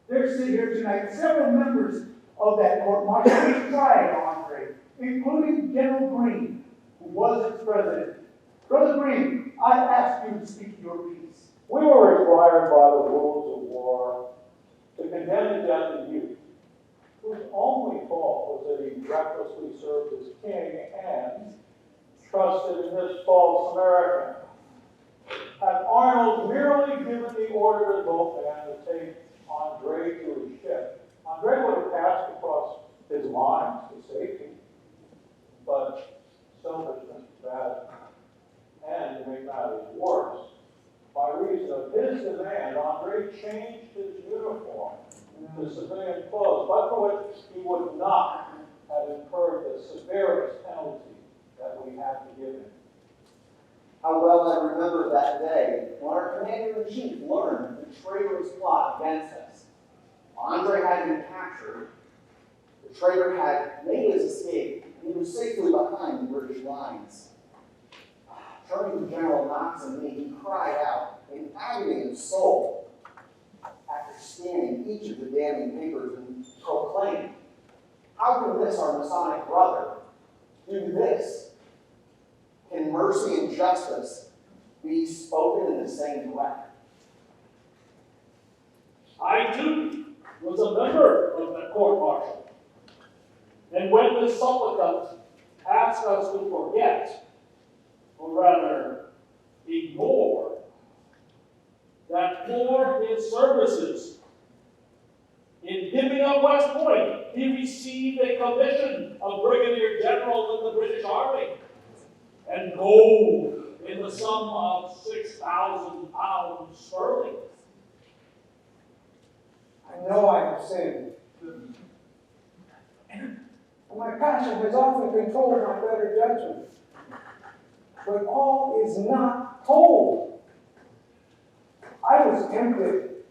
There sit here tonight several members of that court-martial which tried Andre, including General Greene, who was its president. Brother Greene, I ask you to speak your piece. We were required by the rules of war to condemn the death of youth, whose only fault was that he recklessly served as king and trusted in this false American. Had Arnold merely given the order to both men to take Andre to his ship, Andre would have passed across his lines to safety. But selfishness is bad. And to make matters worse, by reason of his demand, Andre changed his uniform to civilian clothes, but for which he would not have incurred the severest penalty that we have to give him. how well I remember that day when our commander-in-chief learned the traitor's plot against us. Andre had been captured. The traitor had made his escape, and he was safely behind the British lines. Turning to General Knox and me, he cried out in agony of soul after scanning each of the damning papers and proclaimed, "How can this, our Masonic brother, do this? Can mercy and justice be spoken in the same breath?" I, too, was a member of that court-martial. And when the supplicant asked us to forget, or rather ignore, that for his services in giving up West Point, he received a commission of Brigadier General in the British Army and gold in the sum of 6,000 pounds sterling. I know I have sinned. And my passion has often controlled my better judgment. But all is not told. I was tempted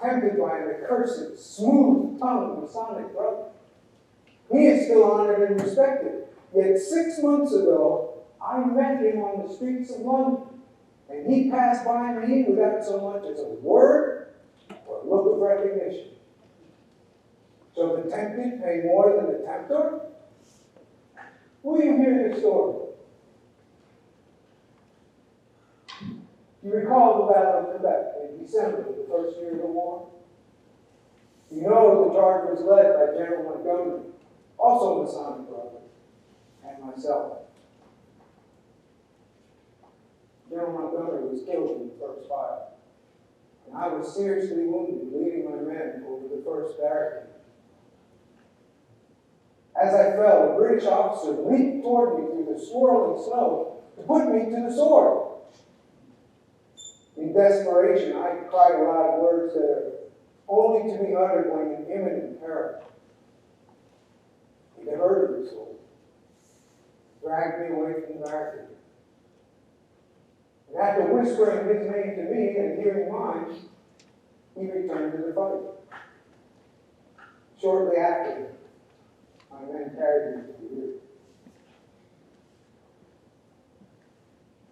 by an accursed, smooth-tongued Masonic brother. He is still honored and respected. Yet 6 months ago, I met him on the streets of London, and he passed by me without so much as a word or a look of recognition. So the tempted pay more than the tempter? Will you hear the story? You recall the Battle of Quebec in December of the first year of the war? You know the charge was led by General Montgomery, also a Masonic brother, and myself. General Montgomery was killed in the first fire, and I was seriously wounded leading my men over the first barricade. As I fell, a British officer leaped toward me through the swirling snow to put me to the sword. In desperation, I cried aloud words that are only to be uttered when in imminent peril. He diverted the sword, dragged me away from the barricade. And after whispering his name to me and hearing mine, he returned to the fight. Shortly after, my men carried me to the rear.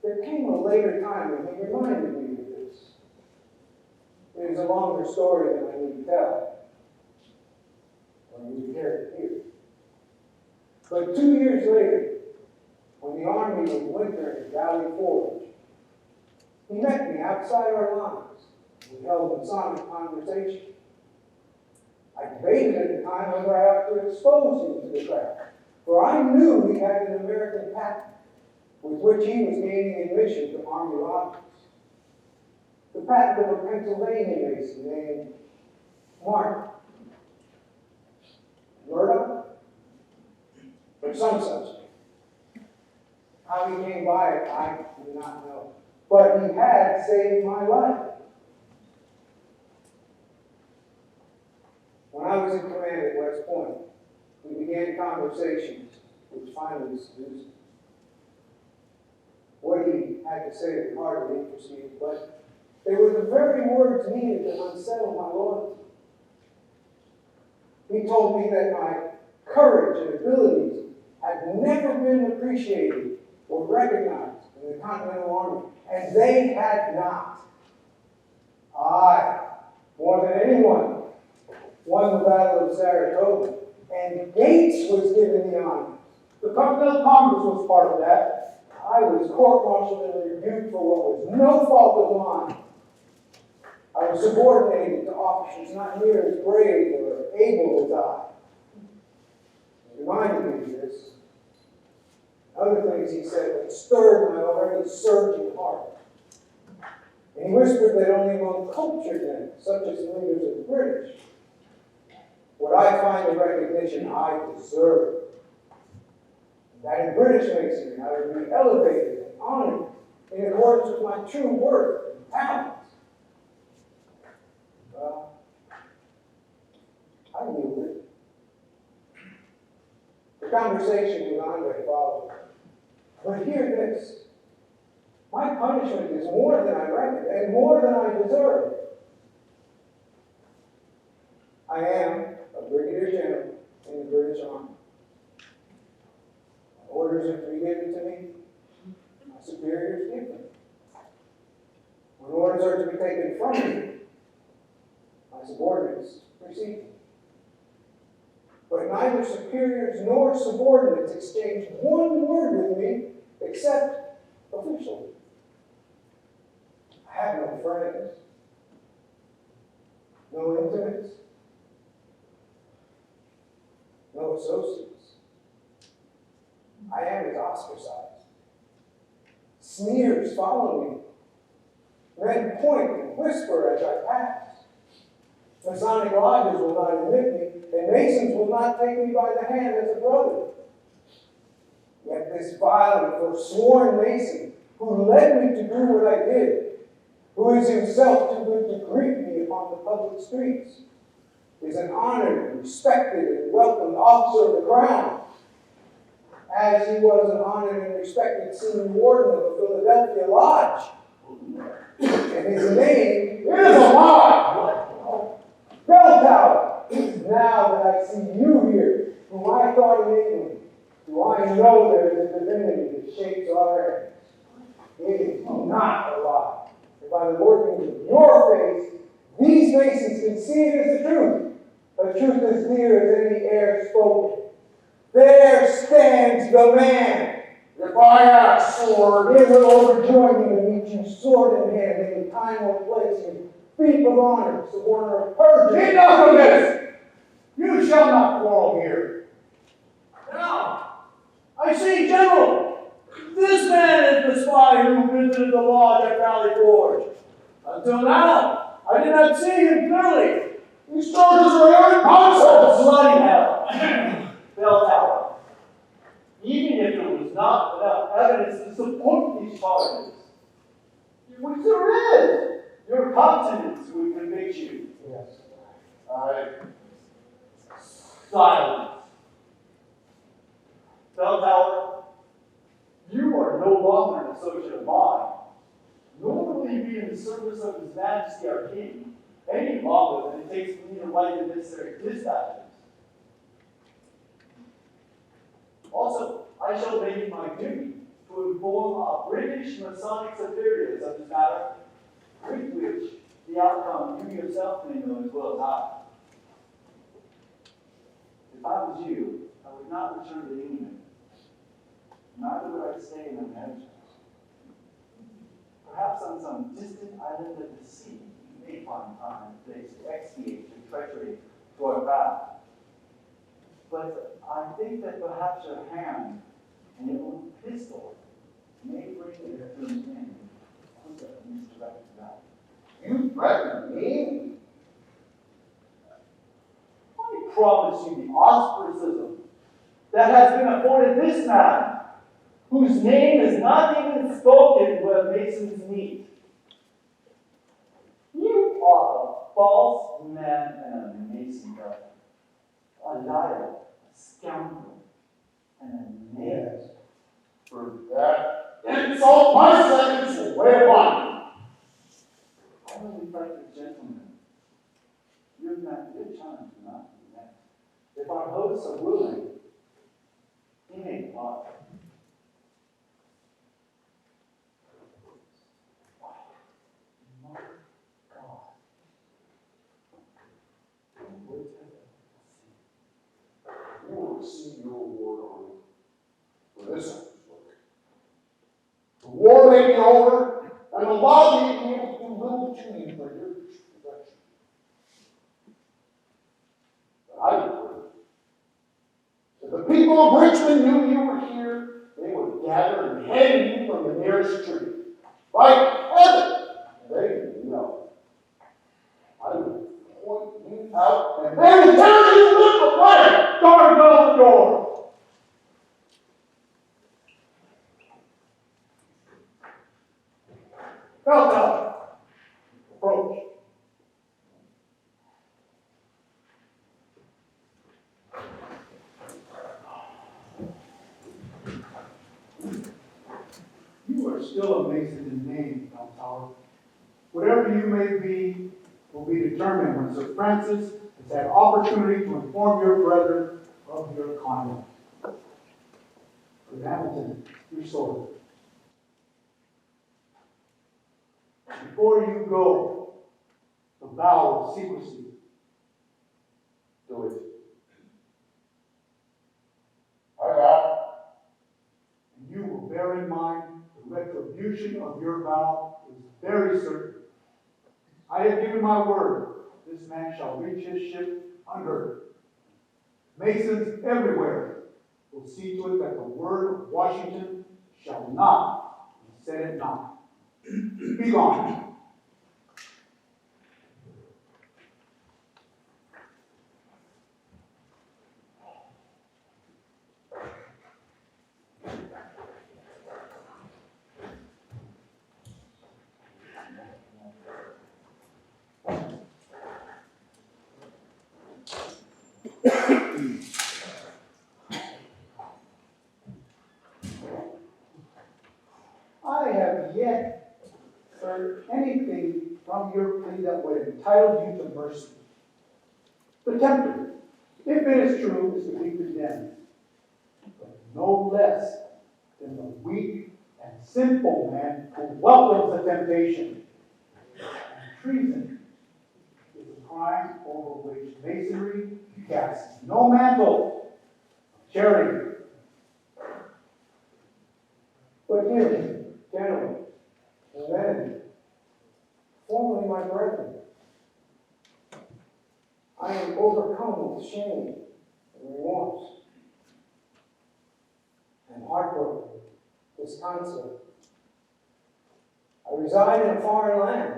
There came a later time when he reminded me of this. It is a longer story than I need to tell, or you would care to hear. But 2 years later, when the army was wintering at Valley Forge, he met me outside our lines. We held a Masonic conversation. I debated at the time whether I ought to expose him to the crowd, for I knew he had an American patent with which he was gaining admission to Army lodges. The patent of a Pennsylvania Mason named Martin Murdoch, or some such name. How he came by it, I do not know. But he had saved my life. When I was in command at West Point, we began conversations which finally seduced me. What he had to say would hardly interest me, but they were the very words needed to unsettle my loyalty. He told me that my courage and abilities had never been appreciated or recognized in the Continental Army, and they had not. I, more than anyone, won the Battle of Saratoga, and Gates was given the honor. The Continental Congress was part of that. I was court-martialed and rebuked for what was no fault of mine. I was subordinated to officers not near as brave or able as I. He reminded me of this. Other things he said that stirred my already surging heart. And he whispered that only among cultured men, such as the leaders of the British, would I find the recognition I deserve. That in British masonry I would be elevated and honored in accordance with my true worth and talents. Well, I yielded. The conversation with Andre followed. But hear this. My punishment is more than I reckon and more than I deserve. I am a brigadier general in the British Army. Orders are to be given to me. My superiors give them. When orders are to be taken from me, my subordinates receive them. But neither superiors nor subordinates exchange one word with me except officially. I have no friends, no intimates, no associates. I am as ostracized. Sneers follow me. Men point and whisper as I pass. Masonic lodges will not admit me, and Masons will not take me by the hand as a brother. Yet this vile and forsworn Mason, who led me to do what I did, who is himself too good to greet me upon the public streets, is an honored, respected, and welcomed officer of the crown, as he was an honored and respected senior warden of the Philadelphia Lodge. And his name is a lie! Bell Tower! Now that I see you here, whom I thought in England, do I know there is a divinity that shapes our hands. It is not a lie. And by the working of your face, these Masons can see it as the truth. A truth as dear as any air spoken. There stands the man. If I have sword, it will overjoy me to meet you sword in hand in the time or place in fief of honor, suborner of perjury. Enough of this! You shall not quarrel here. Now, I see, General, this man is the spy who visited the lodge at Valley Forge. Until now, I did not see him clearly. These charges are airing nonsense! Bloody hell! Bell Tower. Even if there was not enough evidence to support these charges, which there is, your conscience would convict you. Yes. Silence. Bell Tower, you are no longer an associate of mine, nor will you be in the service of His Majesty our King any longer than it takes for me to write the necessary dispatches. Also, I shall make it my duty to inform our British Masonic superiors of this matter, with which the outcome you yourself may know as well as I. If I was you, I would not return to England. Neither would I stay in America. Perhaps on some distant island of the sea, you may find time to expiate your treachery to our vow. But I think that perhaps your hand and your own pistol may bring it to an end under misdirected value. You threaten me? I promise you the ostracism that has been afforded this man, whose name is not even spoken where Masons meet. You are a false man and a Mason brother, a liar, a scoundrel, and a knave. For that insult, my sentence will weigh upon I will be frank with gentlemen. Your challenge will not be met. If our hosts are willing, he may depart. My God. you will receive your reward, Arnold, for this honest work. The war may be over, and the law may be able to do little to you for your protection. But I declare that the people of Richmond knew you were here, they would gather and hang you from the nearest tree. By heaven, they know. I will point you out and then tear you limb from limb. Guard the door. Bell Tower. Approach. You are still still a Mason in name, Bell Tower. Whatever you may be will be determined when Sir Francis has had opportunity to inform your brethren of your conduct. Good Hamilton, your sword. Before you go, the vow of secrecy. Do it. And you will bear in mind the retribution of your vow is very certain. I have given my word, this man shall reach his ship unhurt. Masons everywhere will see to it that the word of Washington shall not be said at naught. Be gone. I have yet heard anything from your plea that would entitle you to mercy. The tempter, if it is true, is to be condemned, but no less than the weak and sinful man who welcomes the temptation. And treason is a crime over which Masonry casts no mantle of charity. But hear me, gentlemen, and Benedict, formerly my brethren. I am overcome with shame and remorse, and heartbroken, disconsolate. I reside in a foreign land,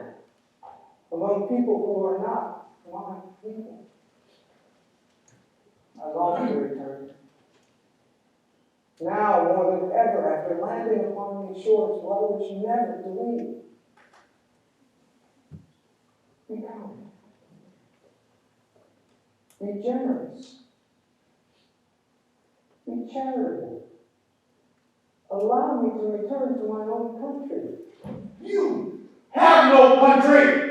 among people who are not my people. I long to return. Now, more than ever, after landing upon these shores, but I wish never to leave. Be kind. Be generous. Be charitable. Allow me to return to my own country. You have no country!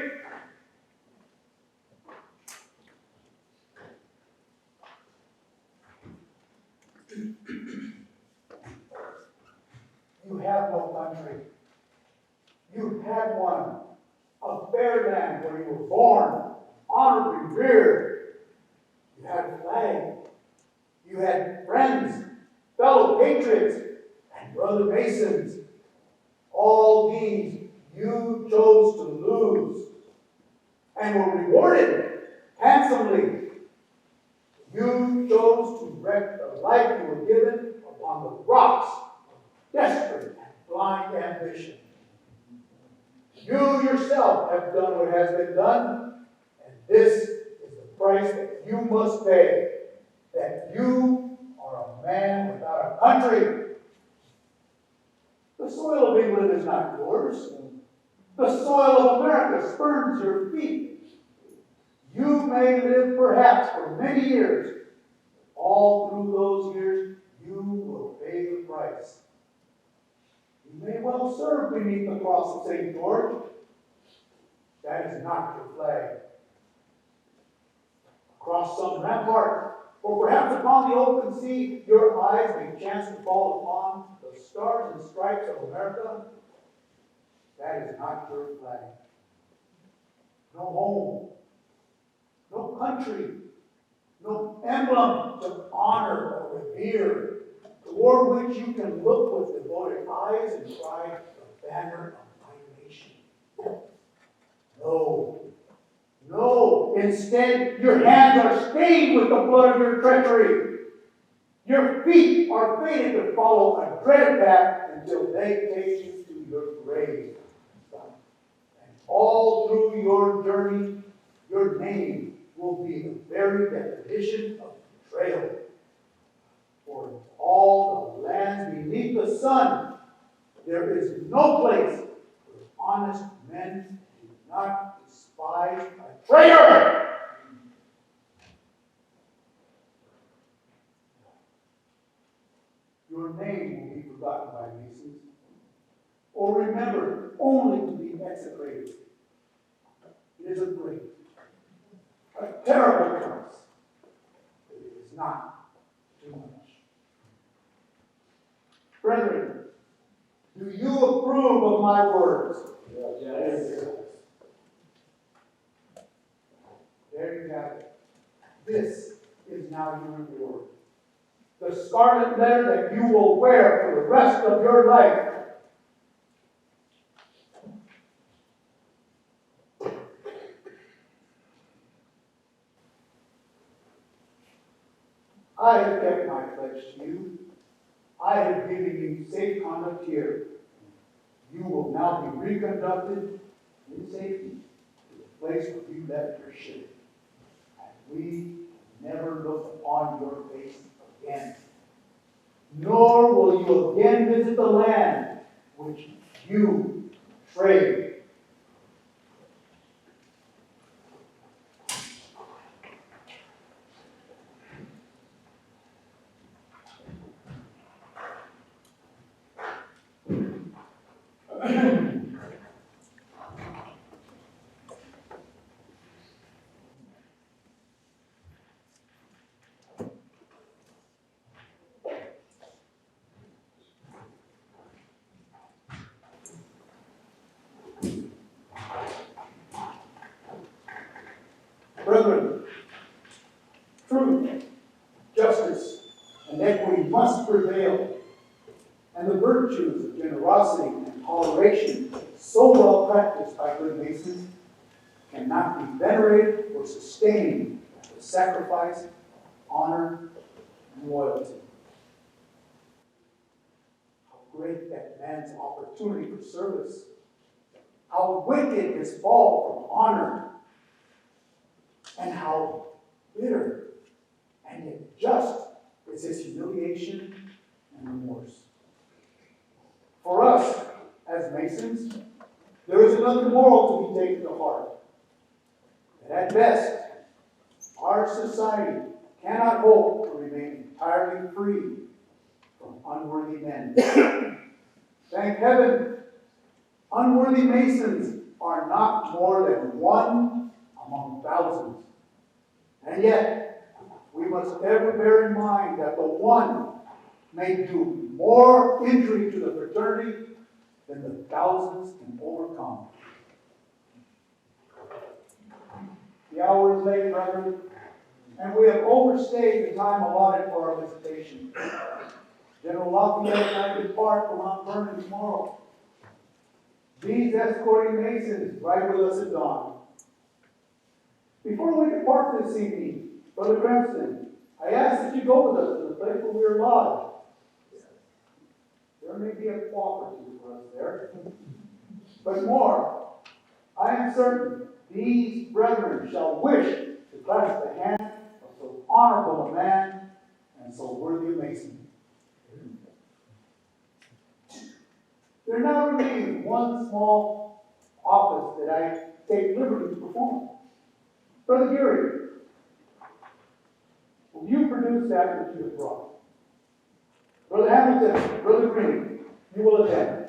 You have no country. You had one, a fair land where you were born, honored and reared. You had a flag. You had friends, fellow patriots, and brother Masons. All these you chose to lose and were rewarded handsomely. You chose to wreck the life you were given upon the rocks of desperate and blind ambition. You yourself have done what has been done, and this is the price that you must pay, that you are a man without a country. The soil of England is not yours. The soil of America spurns your feet. You may live perhaps for many years. All through those years, you will pay the price. You may well serve beneath the cross of St. George. That is not your flag. Across some rampart, or perhaps upon the open sea, your eyes may chance to fall upon the stars and stripes of America. That is not your flag. No home, no country, no emblem to honor or revere, toward which you can look with devoted eyes and cry, the banner of my nation. No, no. Instead, your hands are stained with the blood of your treachery. Your feet are fated to follow a dreaded path until they take you to your grave. And all through your journey, your name will be the very definition of betrayal. For in all the lands beneath the sun, there is no place where honest men do not despise a traitor. Your name will be forgotten by Masons, or only to be execrated. It is a great, a terrible curse. But it is not too much. Brethren, do you approve of my words? Yes. There you have it. This is now your reward. The scarlet letter that you will wear for the rest of your life. I have kept my pledge to you. I have given you safe conduct here. You will now be reconducted in safety to the place where you left your ship. And we never look upon your face again. Nor will you again visit the land which you betrayed. Brethren, truth, justice, and equity must prevail, and the virtues of generosity and toleration, so well practiced by good Masons, cannot be venerated or sustained with sacrifice, honor, and loyalty. How great that man's opportunity for service! How wicked his fall from honor! And how bitter and yet just is his humiliation and remorse. For us, as Masons, there is another moral to be taken to heart. That at best, our society cannot hope to remain entirely free from unworthy men. Thank heaven, unworthy Masons are not more than one among thousands. And yet, we must ever bear in mind that the one may do more injury to the fraternity than the thousands can overcome. The hour is late, brethren, and we have overstayed the time allotted for our visitation. General Lafayette and I depart for Mount Vernon tomorrow. These escorting Masons ride with us at dawn. Before we depart this evening, Brother Cranston, I ask that you go with us to the place where we are lodged. There may be a quack or two for us there. But more, I am certain these brethren shall wish to clasp the hand of so honorable a man and so worthy a Mason. There now remains one small office that I take liberty to perform. Brother Geary, will you produce that which you have brought? Brother Hamilton, Brother Green, you will attend.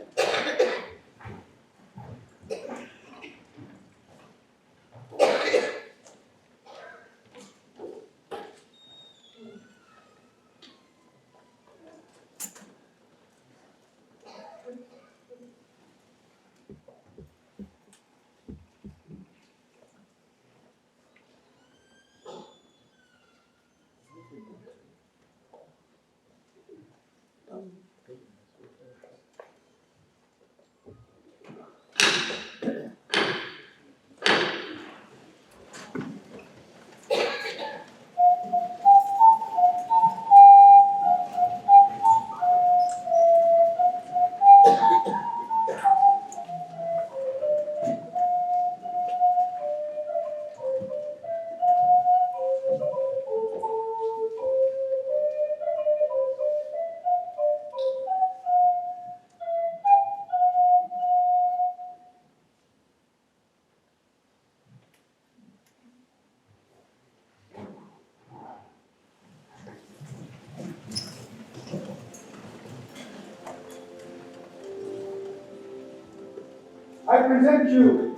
I present you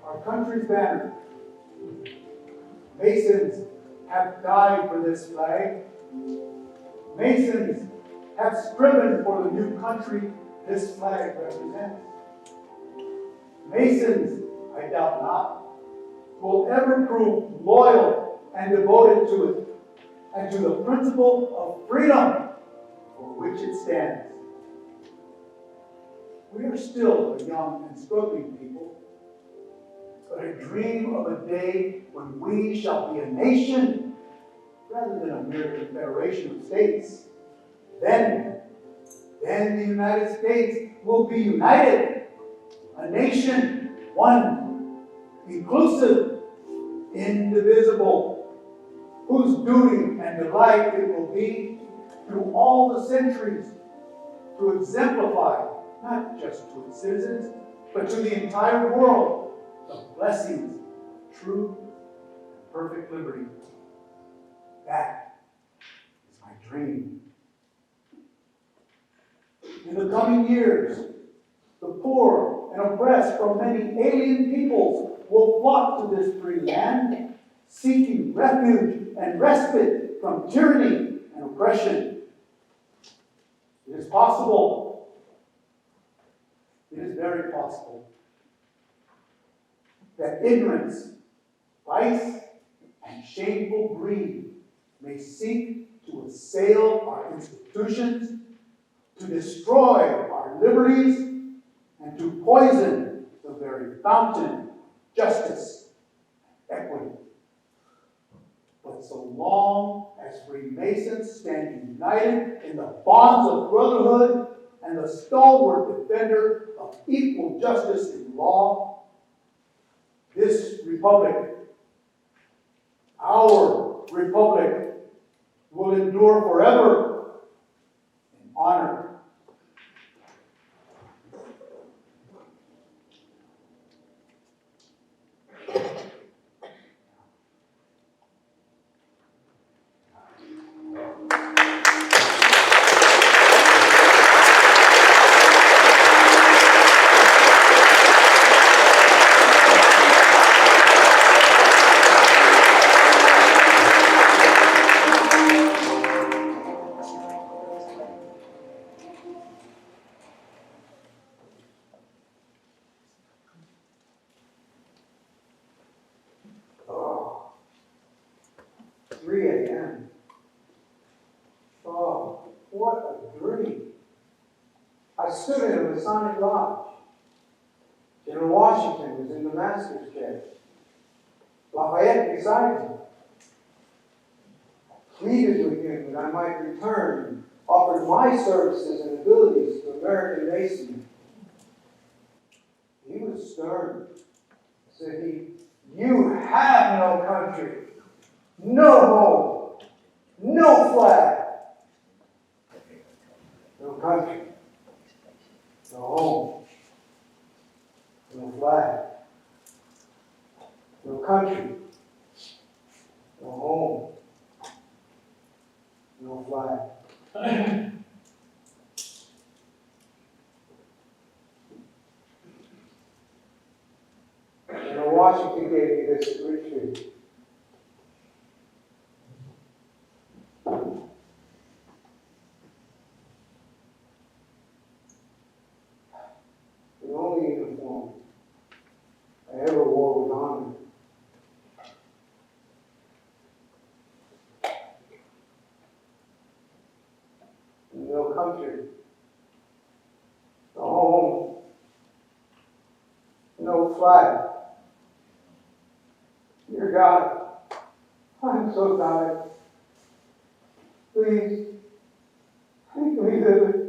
our country's banner. Masons have died for this flag. Masons have striven for the new country this flag represents. Masons, I doubt not, will ever prove loyal and devoted to it and to the principle of freedom for which it stands. We are still a young and struggling people, but I dream of a day when we shall be a nation rather than a mere confederation of states. Then the United States will be united, a nation, one, inclusive, indivisible, whose duty and delight it will be through all the centuries to exemplify, not just to its citizens, but to the entire world, the blessings of true and perfect liberty. That is my dream. In the coming years, the poor and oppressed from many alien peoples will flock to this free land, seeking refuge and respite from tyranny and oppression. It is possible. It is very possible that ignorance, vice, and shameful greed may seek to assail our institutions, to destroy our liberties, and to poison the very fountain of justice and equity. But so long as Freemasons stand united in the bonds of brotherhood and the stalwart defender of equal justice in law, this republic, our republic, will endure forever in honor. Oh, 3 a.m. Oh, what a dream. I stood in a Masonic lodge. General Washington was in the master's chair. Lafayette beside him. Pleaded with him that I might return, offered my services and abilities to American Masonry. He was stern. Said he, "You have no country, no home, no flag." No country, no home, no flag. No country, no home, no flag. And Washington gave me this at Richmond. The only uniform I ever wore was honor. No country, no home, no flag. Dear God, I'm so tired. Please, make me vivid.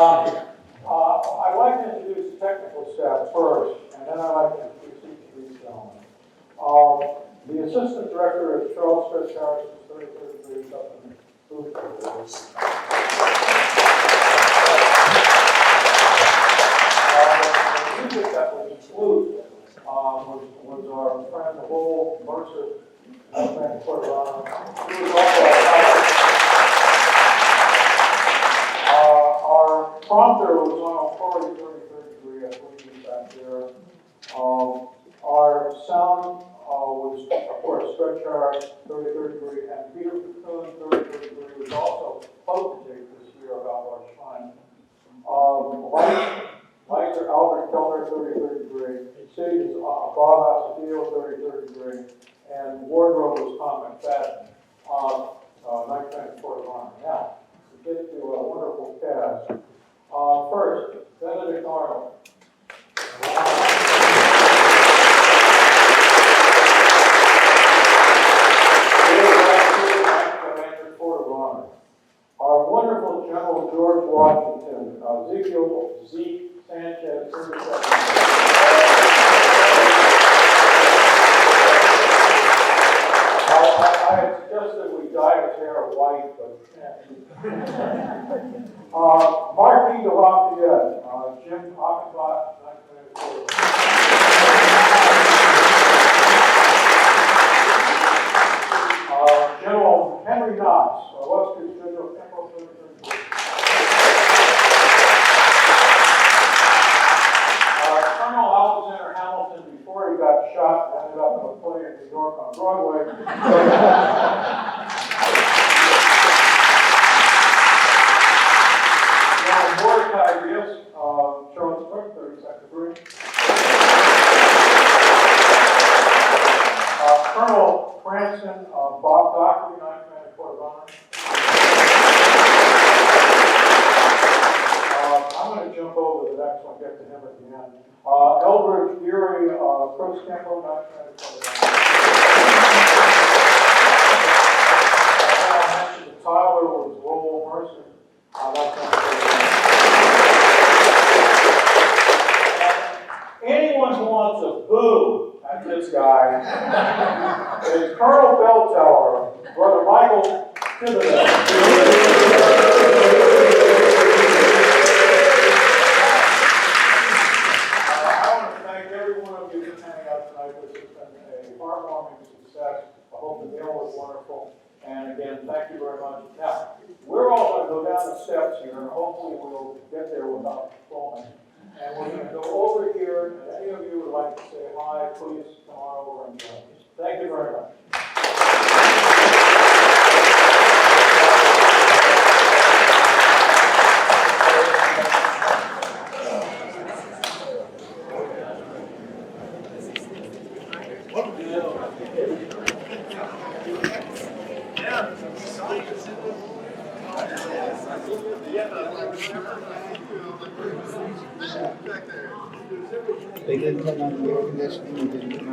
I'd like to introduce the technical staff first, and then I'd like to introduce each of these gentlemen. The assistant director is Charles Fritz Harris, who's 33rd degree up in the booth. The music that was flute was our friend Lowell Mercer, friend Cortavano. He was also our prompter was on a 33rd degree, I believe he's back there. Our sound was, of course, Fred Charles, 33rd degree, and Peter Cocoon, 33rd degree, was also potentate this year about our time. Lights are Albert Keller, 33rd degree. Stage is Bob Acevedo, 33rd degree. And wardrobe was Tom McFadden, night band court of honor. Now, to get to a wonderful cast. First, Benedict Arnold. Our wonderful General George Washington, Zeke Sanchez, 37. I had suggested we dye his hair white, but Marquis de Lafayette, Jim Achenbach, 1994. General Henry Knox, Western General Temple, 33rd. Colonel Alexander Hamilton, before he got shot, ended up in a play in New York on Broadway. General Mordecai Rios, Charles Cook, 32nd degree. Colonel Cranston, Bob Dockery, 9th Man at Court of Honor. I'm going to jump over the next one, get to him at the end. Elbridge Geary, Chris Campbell, 9th Man at Court of Honor. I mentioned Tyler was Lowell Mercer. Anyone who wants a boo at this guy is Colonel Bellteller, Brother Michael Thibodeau. I want to thank every one of you for hanging out tonight. This has been a heartwarming success. I hope the meal was wonderful. And again, thank you very much. Now, we're all going to go down the steps here, and hopefully we'll get there without falling. And we're going to go over here, and any of you would like to say hi, please come on over and join us. Thank you very much. They didn't turn on the air conditioning, they didn't turn on